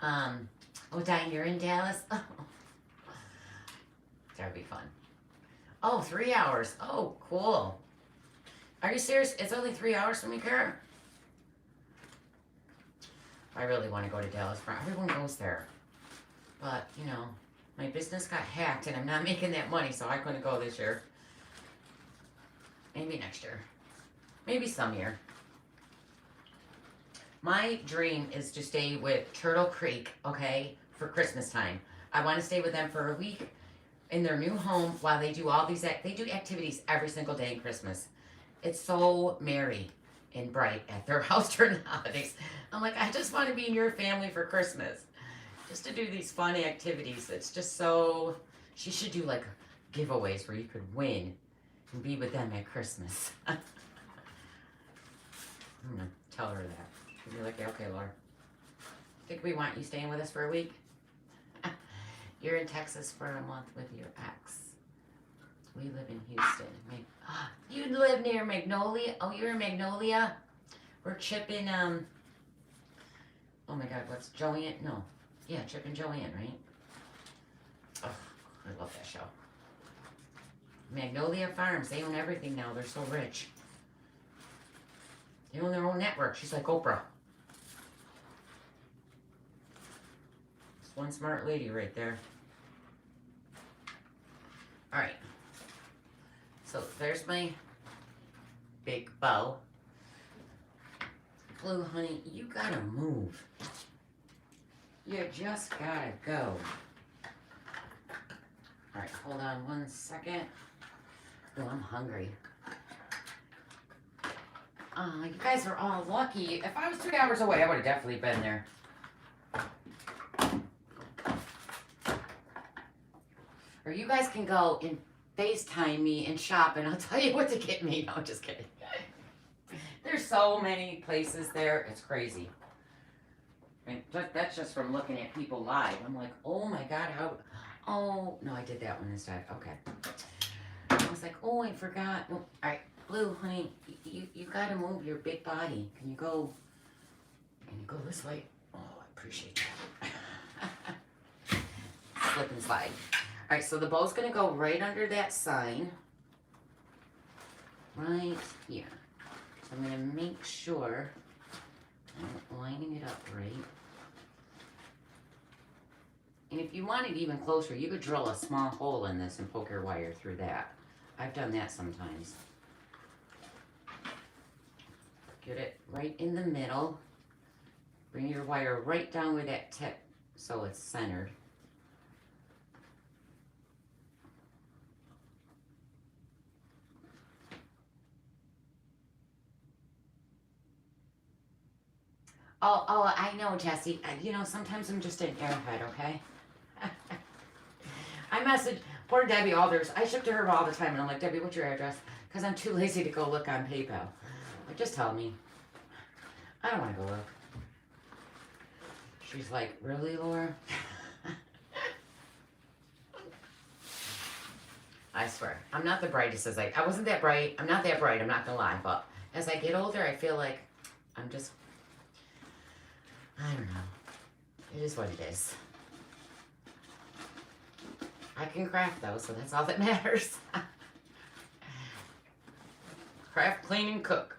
oh, Diane, you're in Dallas. Oh, that'd be fun. Oh, 3 hours. Oh, cool. Are you serious? It's only 3 hours from me, Kara. I really want to go to Dallas. Everyone goes there. But, you know, my business got hacked and I'm not making that money, so I couldn't go this year. Maybe next year. Maybe some year. My dream is to stay with Turtle Creek, okay, for Christmas time. I want to stay with them for a week in their new home while they do all these, they do activities every single day in Christmas. It's so merry and bright at their house during the holidays. I'm like, I just want to be in your family for Christmas. Just to do these fun activities. It's just so, she should do like giveaways where you could win and be with them at Christmas. I'm going to tell her that. She'll be like, yeah, okay, Laura. Think we want you staying with us for a week? You're in Texas for a month with your ex. We live in Houston. You live near Magnolia? Oh, you're in Magnolia? We're Chip and, oh my God, what's Joanne? No. Yeah, Chip and Joanne, right? Oh, I love that show. Magnolia Farms. They own everything now. They're so rich. They own their own network. She's like Oprah. It's one smart lady right there. All right. So there's my big bow. Blue, honey, you gotta move. You just gotta go. All right, hold on 1 second. Oh, I'm hungry. You guys are all lucky. If I was 3 hours away, I would have definitely been there. Or you guys can go and FaceTime me and shop, and I'll tell you what to get me. No, just kidding. There's so many places there. It's crazy. And that's just from looking at people live. I'm like, oh my God, how... Oh, no, I did that one instead. Okay. was like, oh, I forgot. Oh, all right, Blue, honey, you gotta move your big body. Can you go this way? Oh, I appreciate that. Slip and slide. All right, so the bow's gonna go right under that sign. Right here. So I'm gonna make sure I'm lining it up right. And if you want it even closer, you could drill a small hole in this and poke your wire through that. I've done that sometimes. Get it right in the middle. Bring your wire right down with that tip so it's centered. Oh, I know, Jessie. You know, sometimes I'm just an airhead, okay? I message poor Debbie Alders. I ship to her all the time, and I'm like, Debbie, what's your address? Because I'm too lazy to go look on PayPal. Like, just tell me. I don't want to go look. She's like, really, Laura? I swear, I'm not the brightest as I wasn't that bright. I'm not that bright, I'm not gonna lie. But as I get older, I feel like I'm just, I don't know. It is what it is. I can craft though, so that's all that matters. Craft, clean, and cook.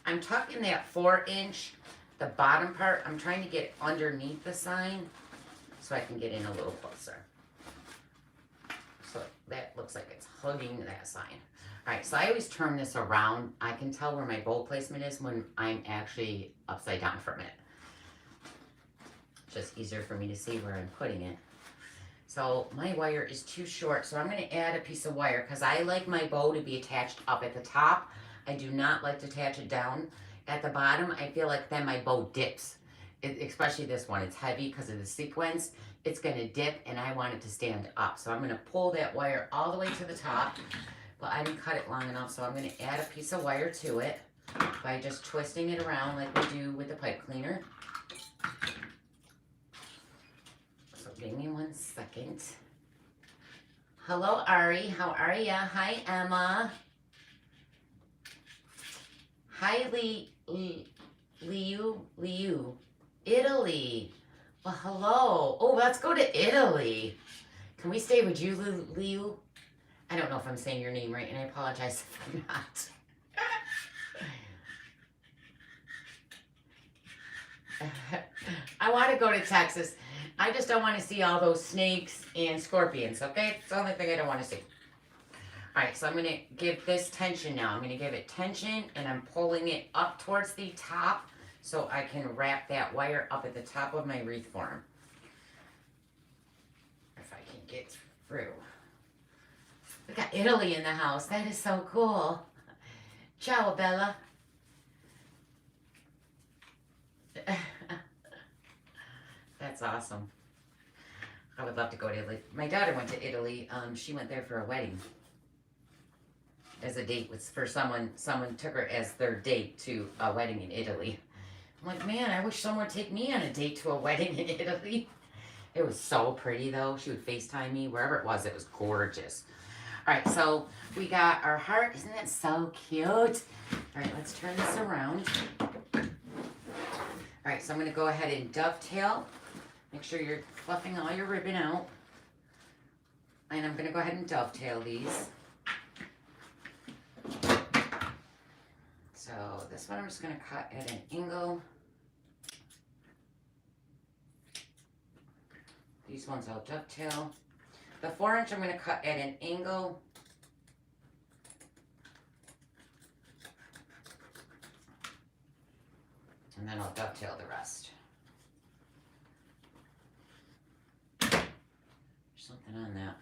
I'm tucking that 4-inch, the bottom part, I'm trying to get underneath the sign so I can get in a little closer. So that looks like it's hugging that sign. All right, so I always turn this around. I can tell where my bowl placement is when I'm actually upside down from it. It's just easier for me to see where I'm putting it. So my wire is too short, so I'm gonna add a piece of wire because I like my bow to be attached up at the top. I do not like to attach it down at the bottom. I feel like then my bow dips, especially this one. It's heavy because of the sequence. It's gonna dip and I want it to stand up. So I'm gonna pull that wire all the way to the top, but I didn't cut it long enough, so I'm gonna add a piece of wire to it by just twisting it around like we do with the pipe cleaner. So give me 1 second. Hello, Ari. How are ya? Hi, Emma. Hi, Liu. Italy. Well, hello. Oh, let's go to Italy. Can we stay with you, Liu? I don't know if I'm saying your name right, and I apologize if I'm not. I want to go to Texas. I just don't want to see all those snakes and scorpions, okay? It's the only thing I don't want to see. All right, so I'm going to give this tension now. I'm going to give it tension, and I'm pulling it up towards the top so I can wrap that wire up at the top of my wreath form. If I can get through. We got Italy in the house. That is so cool. Ciao, Bella. That's awesome. I would love to go to Italy. My daughter went to Italy. She went there for a wedding. As a date was for someone took her as their date to a wedding in Italy. I'm like, man, I wish someone would take me on a date to a wedding in Italy. It was so pretty though. She would FaceTime me wherever it was gorgeous. All right, so we got our heart. Isn't that so cute? All right, let's turn this around. All right, so I'm gonna go ahead and dovetail. Make sure you're fluffing all your ribbon out. And I'm gonna go ahead and dovetail these. So this one I'm just going to cut at an angle. These ones I'll dovetail. The 4-inch I'm going to cut at an angle. And then I'll dovetail the rest. There's something on that.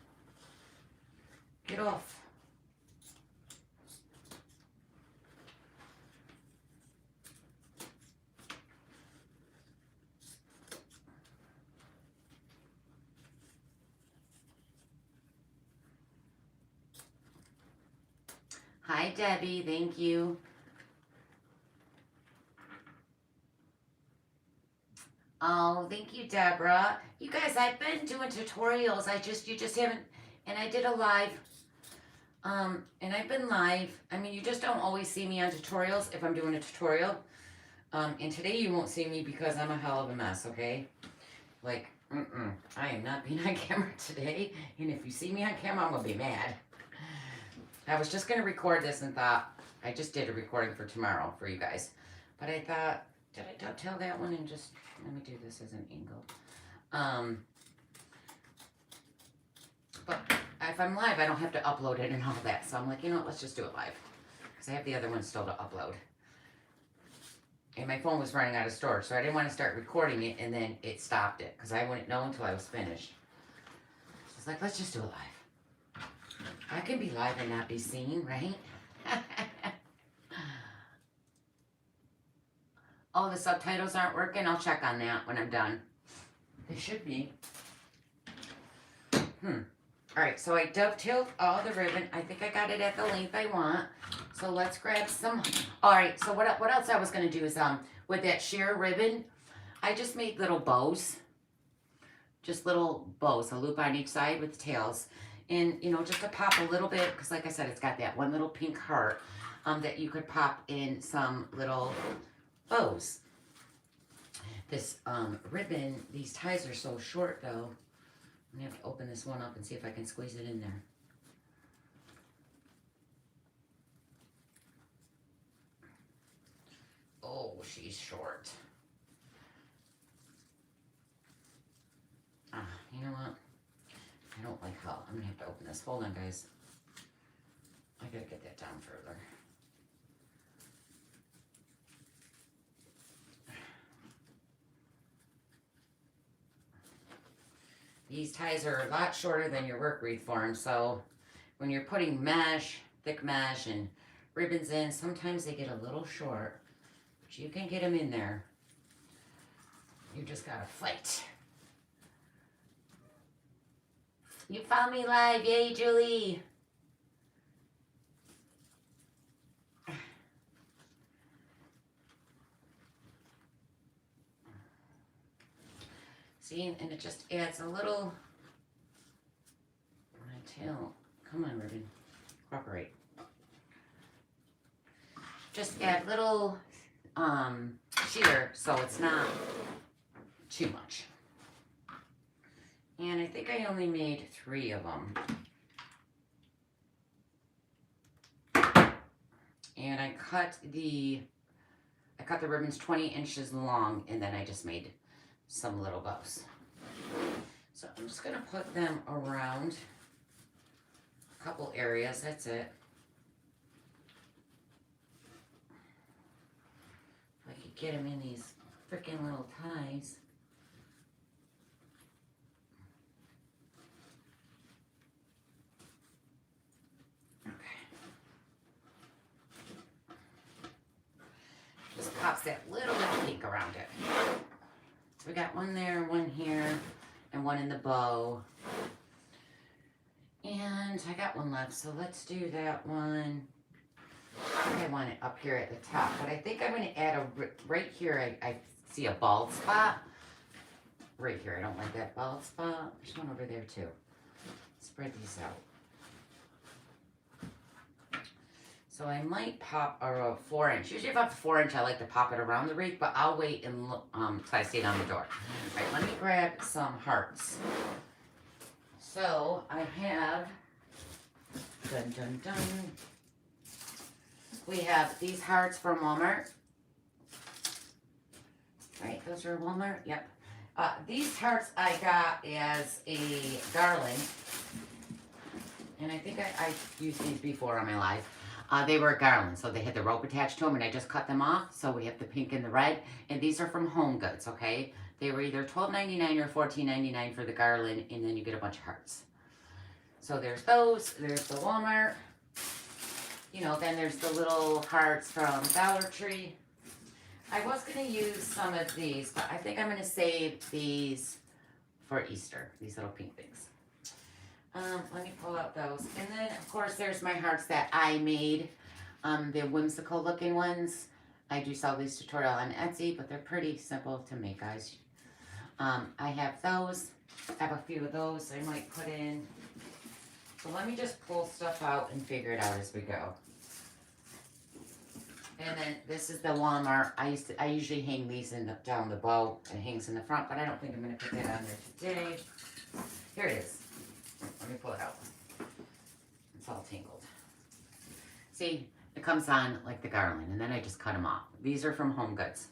Get off. Hi, Debbie. Thank you. Oh, thank you, Deborah. You guys, I've been doing tutorials. You just haven't, and I did a live And I've been live. I mean, you just don't always see me on tutorials if I'm doing a tutorial. And today you won't see me because I'm a hell of a mess, okay? Like, I am not being on camera today. And if you see me on camera, I'm gonna be mad. I was just gonna record this and thought, I just did a recording for tomorrow for you guys. But I thought, did I dovetail that one and just, let me do this as an angle. But if I'm live, I don't have to upload it and all that. So I'm like, you know what, let's just do it live. Because I have the other one still to upload. And my phone was running out of storage, so I didn't want to start recording it and then it stopped it. Because I wouldn't know until I was finished. So it's like, let's just do it live. I can be live and not be seen, right? Oh, the subtitles aren't working? I'll check on that when I'm done. They should be. Alright, so I dovetailed all the ribbon. I think I got it at the length I want. So let's grab some. Alright, so what else I was going to do is, with that sheer ribbon, I just made little bows. Just little bows, a loop on each side with tails. And, you know, just to pop a little bit, because like I said, it's got that one little pink heart that you could pop in some little bows. This ribbon, these ties are so short though. I'm going to have to open this one up and see if I can squeeze it in there. Oh, she's short. You know what? I don't like how. I'm going to have to open this. Hold on, guys. I got to get that down further. These ties are a lot shorter than your work wreath form, so when you're putting mesh, thick mesh, and ribbons in, sometimes they get a little short, but you can get them in there. You just gotta fight. You found me live, yay, Julie! See, and it just adds a little, my tail, come on ribbon, cooperate. Just add little sheer so it's not too much. And I think I only made 3 of them. And I cut the ribbons 20 inches long, and then I just made some little bows. So I'm just gonna put them around a couple areas, that's it. If I could get them in these freaking little ties. Okay. Just pops that little bit of pink around it. So we got one there, one here, and one in the bow. And I got one left, so let's do that one. I think I want it up here at the top, but I think I'm going to add right here, I see a bald spot. Right here, I don't like that bald spot. There's one over there too. Spread these out. So I might pop a 4-inch. Usually if I have a 4-inch, I like to pop it around the wreath, but I'll wait and look till I see it on the door. All right, let me grab some hearts. So I have, dun dun dun. We have these hearts from Walmart. Right, those are Walmart, yep. These hearts I got as a garland. And I think I used these before on my live. They were a garland, so they had the rope attached to them, and I just cut them off. So we have the pink and the red, and these are from Home Goods, okay? They were either $12.99 or $14.99 for the garland, and then you get a bunch of hearts. So there's those, there's the Walmart. You know, then there's the little hearts from Dollar Tree. I was going to use some of these, but I think I'm going to save these for Easter, these little pink things. Let me pull out those. And then, of course, there's my hearts that I made. The whimsical looking ones. I do sell these tutorial on Etsy, but they're pretty simple to make, guys. I have those. I have a few of those I might put in. So let me just pull stuff out and figure it out as we go. And then this is the Walmart. I usually hang these down the bow. It hangs in the front, but I don't think I'm going to put that on there today. Here it is. Let me pull it out. It's all tangled. See, it comes on like the garland, and then I just cut them off. These are from Home Goods.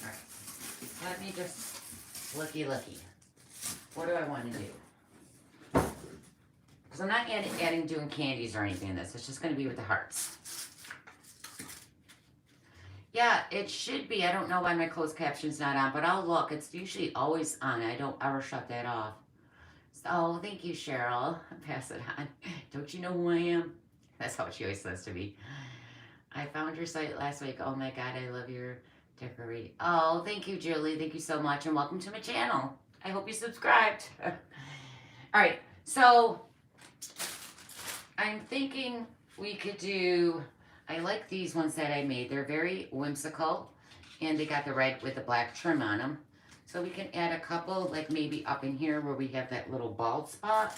All right. Let me just looky. What do I want to do? Because I'm not doing candies or anything in this. It's just going to be with the hearts. Yeah, it should be. I don't know why my closed caption's not on, but I'll look. It's usually always on. I don't ever shut that off. Oh, thank you, Cheryl. I'll pass it on. Don't you know who I am? That's how she always says to me. I found your site last week. Oh my God, I love your decorating. Oh, thank you, Julie. Thank you so much, and welcome to my channel. I hope you subscribed. All right, so I'm thinking we could do, I like these ones that I made. They're very whimsical, and they got the red with the black trim on them. So we can add a couple, like maybe up in here where we have that little bald spot.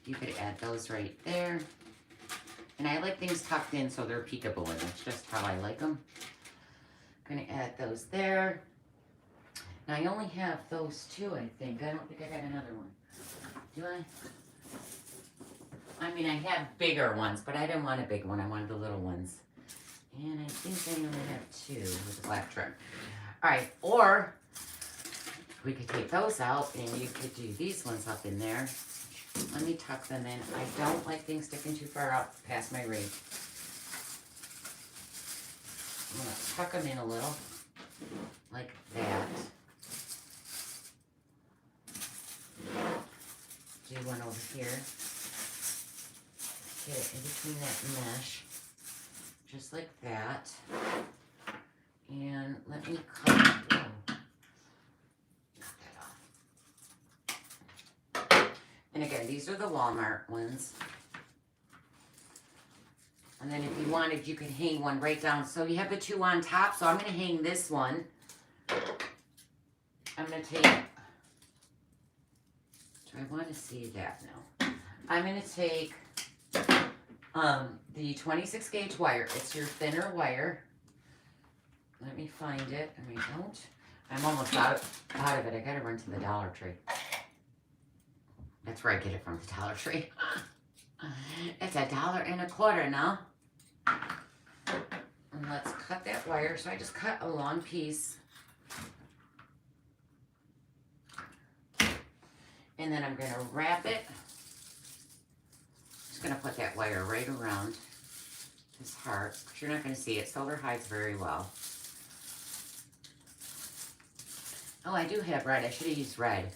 You could add those right there. And I like things tucked in so they're peekaboo, and that's just how I like them. I'm gonna add those there. Now I only have those two, I think. I don't think I got another one. Do I? I mean, I have bigger ones, but I didn't want a big one. I wanted the little ones. And I think I only have two with the black trim. All right, or we could take those out and you could do these ones up in there. Let me tuck them in. I don't like things sticking too far out past my rig. I'm gonna tuck them in a little, like that. Do one over here. Get it in between that mesh, just like that. And let me cut that off. And again, these are the Walmart ones. And then if you wanted, you could hang one right down. So you have the two on top. So I'm going to hang this one. I'm going to take, do I want to see that now? I'm going to take the 26 gauge wire. It's your thinner wire. Let me find it. I don't. I'm almost out of it. I got to run to the Dollar Tree. That's where I get it from, the Dollar Tree. It's $1.25 now. And let's cut that wire. So I just cut a long piece. And then I'm going to wrap it. Just going to put that wire right around this heart, because you're not going to see it. Silver hides very well. Oh, I do have red. I should have used red.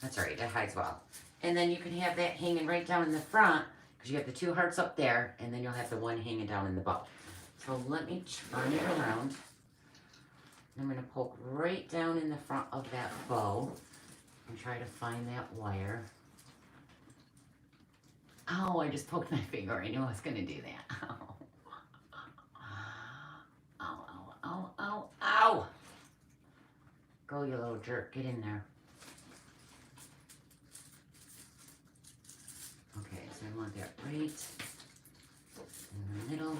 That's all right. That hides well. And then you can have that hanging right down in the front, because you have the two hearts up there, and then you'll have the one hanging down in the bow. So let me turn it around. I'm going to poke right down in the front of that bow and try to find that wire. Oh, I just poked my finger. I knew I was going to do that. Ow. Ow, ow, ow, ow, ow. Go, you little jerk. Get in there. Okay, so I want that right in the middle.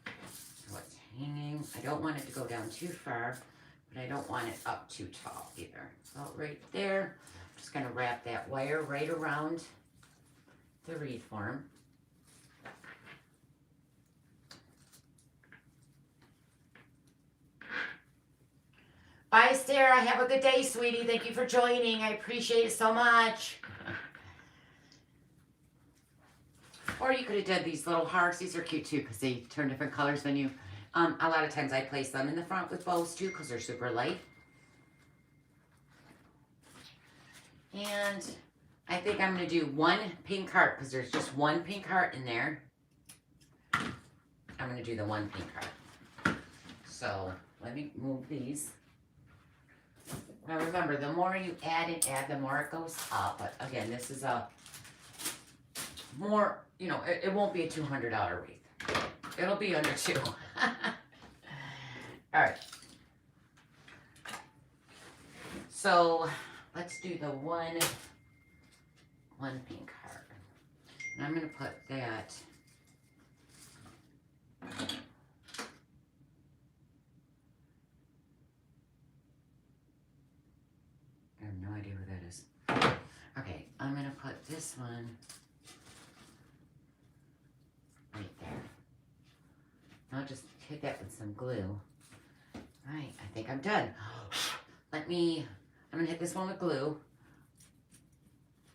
So it's hanging. I don't want it to go down too far, but I don't want it up too tall either. So right there, I'm just going to wrap that wire right around the wreath form. Bye, Sarah. Have a good day, sweetie. Thank you for joining. I appreciate it so much. Or you could have done these little hearts. These are cute too because they turn different colors when you... a lot of times I place them in the front with bows too because they're super light. And I think I'm going to do one pink heart because there's just one pink heart in there. I'm going to do the one pink heart. So let me move these. Now remember, the more you add and add, the more it goes up. But again, this is a more, you know, it won't be a $200 wreath. It'll be under $2. All right. So let's do the one pink heart. And I'm going to put that. I have no idea what that is. Okay, I'm going to put this one right there. I'll just hit that with some glue. All right, I think I'm done. I'm going to hit this one with glue.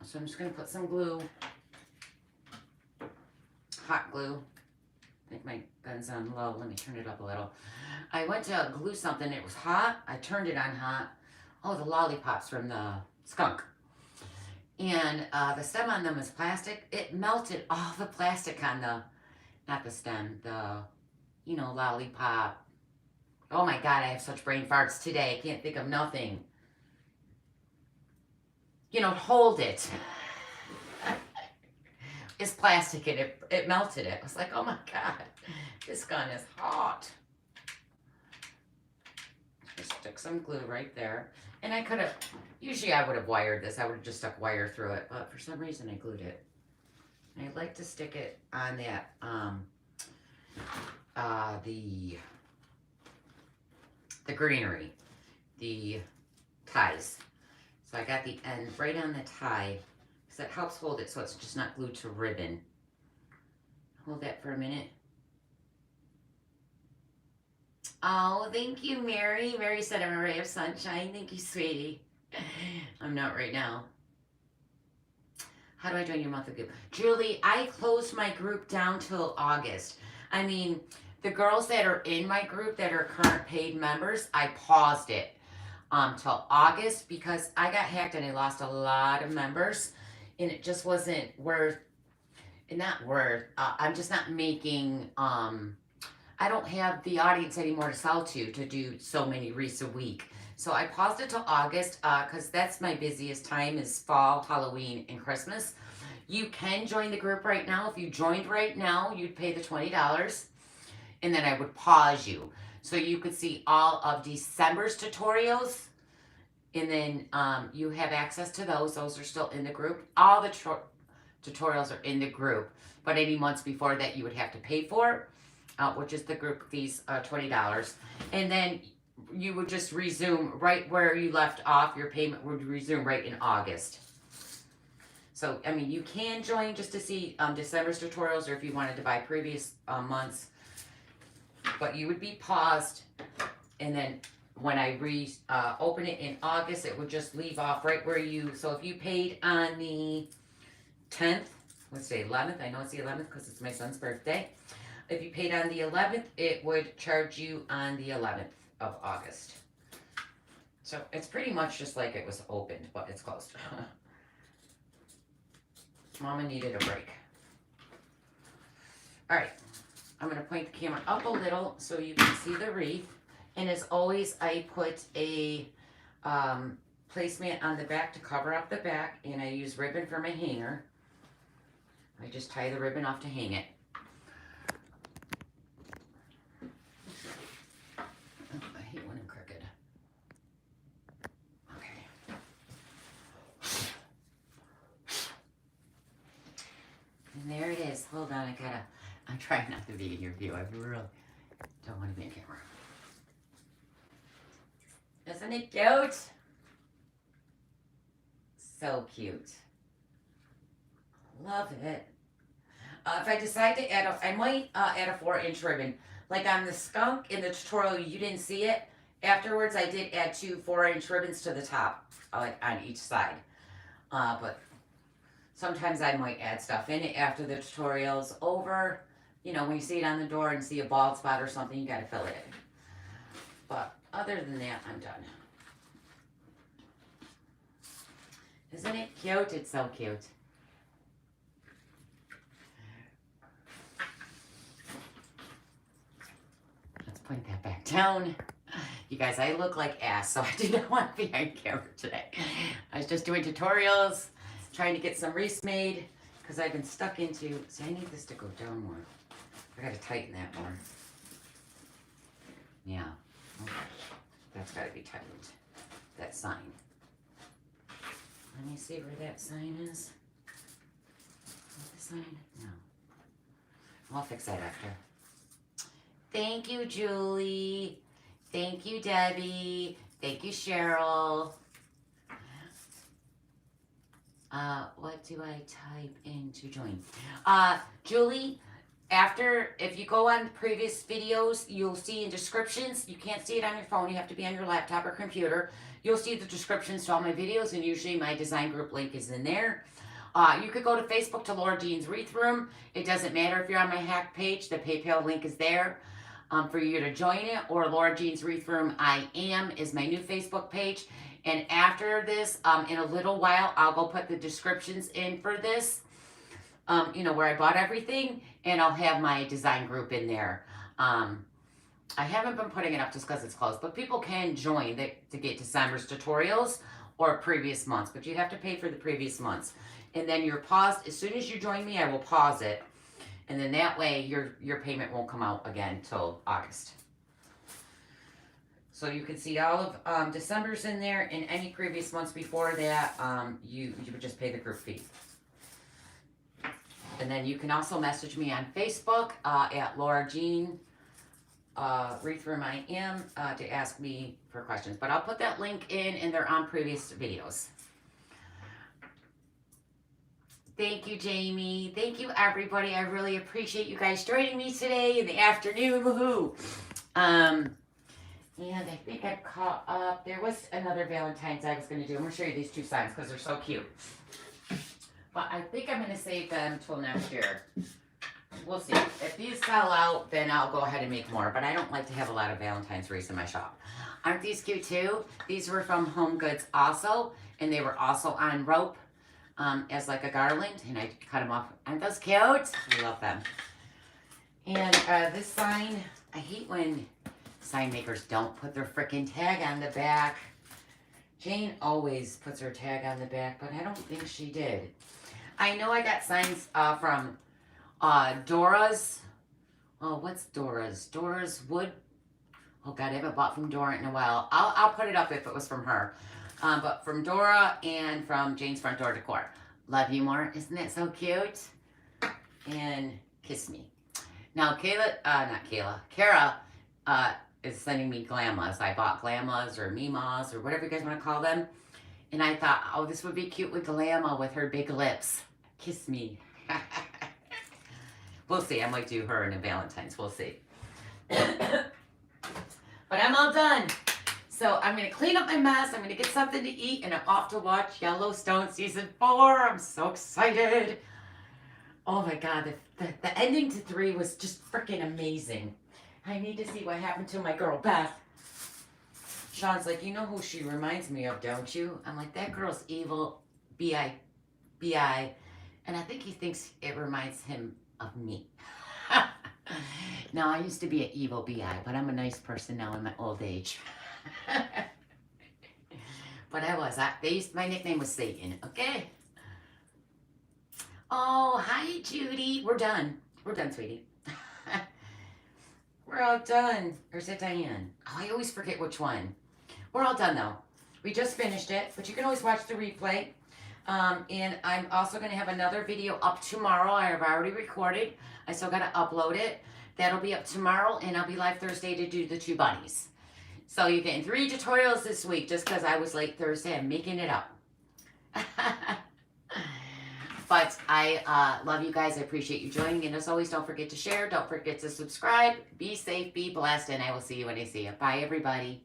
So I'm just going to put some glue, hot glue. I think my gun's on low. Let me turn it up a little. I went to glue something. It was hot. I turned it on hot. Oh, the lollipops from the skunk. And the stem on them is plastic. It melted all the plastic on the, not the stem, the, you know, lollipop. Oh my God, I have such brain farts today. I can't think of nothing. You know, hold it. It's plastic and it melted it. I was like, oh my God, this gun is hot. Just stick some glue right there. And I could have, usually I would have wired this. I would have just stuck wire through it, but for some reason I glued it. And I like to stick it on that, the greenery, the ties. So I got the end right on the tie because that helps hold it so it's just not glued to ribbon. Hold that for a minute. Oh, thank you, Mary. Mary said I'm a ray of sunshine. Thank you, sweetie. I'm not right now. How do I join your monthly group? Julie, I closed my group down till August. I mean, the girls that are in my group that are current paid members, I paused it till August because I got hacked and I lost a lot of members and it just wasn't worth, I'm just not making, I don't have the audience anymore to sell to do so many wreaths a week. So I paused it till August because that's my busiest time is fall, Halloween, and Christmas. You can join the group right now. If you joined right now, you'd pay the $20 and then I would pause you. So you could see all of December's tutorials and then you have access to those. Those are still in the group. All the tutorials are in the group, but any months before that you would have to pay for, which is the group fees, $20. And then you would just resume right where you left off. Your payment would resume right in August. So, I mean, you can join just to see December's tutorials or if you wanted to buy previous months. But you would be paused, and then when I open it in August, it would just leave off right where you, so if you paid on the 10th, let's say 11th, I know it's the 11th because it's my son's birthday. If you paid on the 11th, it would charge you on the 11th of August. So it's pretty much just like it was opened, but it's closed. Mama needed a break. All right. I'm going to point the camera up a little so you can see the wreath. And as always, I put a placemat on the back to cover up the back. And I use ribbon for my hanger. I just tie the ribbon off to hang it. Oh, I hate when I'm crooked. Okay. And there it is. Hold on, I'm trying not to be in your view. I really don't want to be in camera. Isn't it cute? So cute. Love it. If I decide to add I might add a 4-inch ribbon. Like on the skunk in the tutorial, you didn't see it. Afterwards, I did add 2 4-inch ribbons to the top, like on each side. But sometimes I might add stuff in it after the tutorial's over. You know, when you see it on the door and see a bald spot or something, you got to fill it in. But other than that, I'm done. Isn't it cute? It's so cute. Let's point that back down. You guys, I look like ass, so I do not want to be on camera today. I was just doing tutorials, trying to get some wreaths made, because I've been stuck into, see, I need this to go down more. I got to tighten that more. Yeah. Okay. That's got to be tightened. That sign. Let me see where that sign is. The sign? No. I'll fix that after. Thank you, Julie. Thank you, Debbie. Thank you, Cheryl. What do I type in to join? Julie, if you go on previous videos, you'll see in descriptions, you can't see it on your phone, you have to be on your laptop or computer. You'll see the descriptions to all my videos, and usually my design group link is in there. You could go to Facebook to Laura Jean's Wreath Room. It doesn't matter if you're on my hack page, the PayPal link is there for you to join it, or Laura Jean's Wreath Room I Am is my new Facebook page. And after this, in a little while, I'll go put the descriptions in for this, where I bought everything, and I'll have my design group in there. I haven't been putting it up just because it's closed, but people can join to get December's tutorials or previous months, but you have to pay for the previous months. And then you're paused. As soon as you join me, I will pause it. And then that way your payment won't come out again till August. So you can see all of December's in there, and any previous months before that, you would just pay the group fee. And then you can also message me on Facebook at Laura Jean Wreath Room I Am to ask me for questions. But I'll put that link in, and they're on previous videos. Thank you, Jamie. Thank you, everybody. I really appreciate you guys joining me today in the afternoon. Woohoo! And I think I caught up. There was another Valentine's I was going to do. I'm going to show you these two signs because they're so cute. But I think I'm going to save them till next year. We'll see. If these sell out, then I'll go ahead and make more. But I don't like to have a lot of Valentine's wreaths in my shop. Aren't these cute too? These were from Home Goods also. And they were also on rope as like a garland. And I cut them off. Aren't those cute? I love them. And this sign, I hate when sign makers don't put their frickin' tag on the back. Jane always puts her tag on the back, but I don't think she did. I know I got signs from Dora's. Oh, what's Dora's? Dora's Wood. Oh God, I haven't bought from Dora in a while. I'll put it up if it was from her. But from Dora and from Jane's Front Door Decor. Love you more. Isn't that so cute? And kiss me. Now Kara is sending me glamas. I bought glamas or mimas or whatever you guys want to call them. And I thought, oh, this would be cute with Glama with her big lips. Kiss me. We'll see. I might do her in a Valentine's. We'll see. But I'm all done. So I'm going to clean up my mess. I'm going to get something to eat. And I'm off to watch Yellowstone Season 4. I'm so excited. Oh my God. The ending to 3 was just freaking amazing. I need to see what happened to my girl, Beth. Sean's like, you know who she reminds me of, don't you? I'm like, that girl's evil, B.I. And I think he thinks it reminds him of me. No, I used to be an evil B.I., but I'm a nice person now in my old age. But I was. My nickname was Satan, okay? Oh, hi, Judy. We're done. We're done, sweetie. We're all done. Or is it Diane? Oh, I always forget which one. We're all done, though. We just finished it, but you can always watch the replay. And I'm also going to have another video up tomorrow. I have already recorded. I still got to upload it. That'll be up tomorrow, and I'll be live Thursday to do the 2 bunnies. So you're getting 3 tutorials this week just because I was late Thursday. I'm making it up. But I love you guys. I appreciate you joining. And as always, don't forget to share. Don't forget to subscribe. Be safe. Be blessed. And I will see you when I see you. Bye, everybody.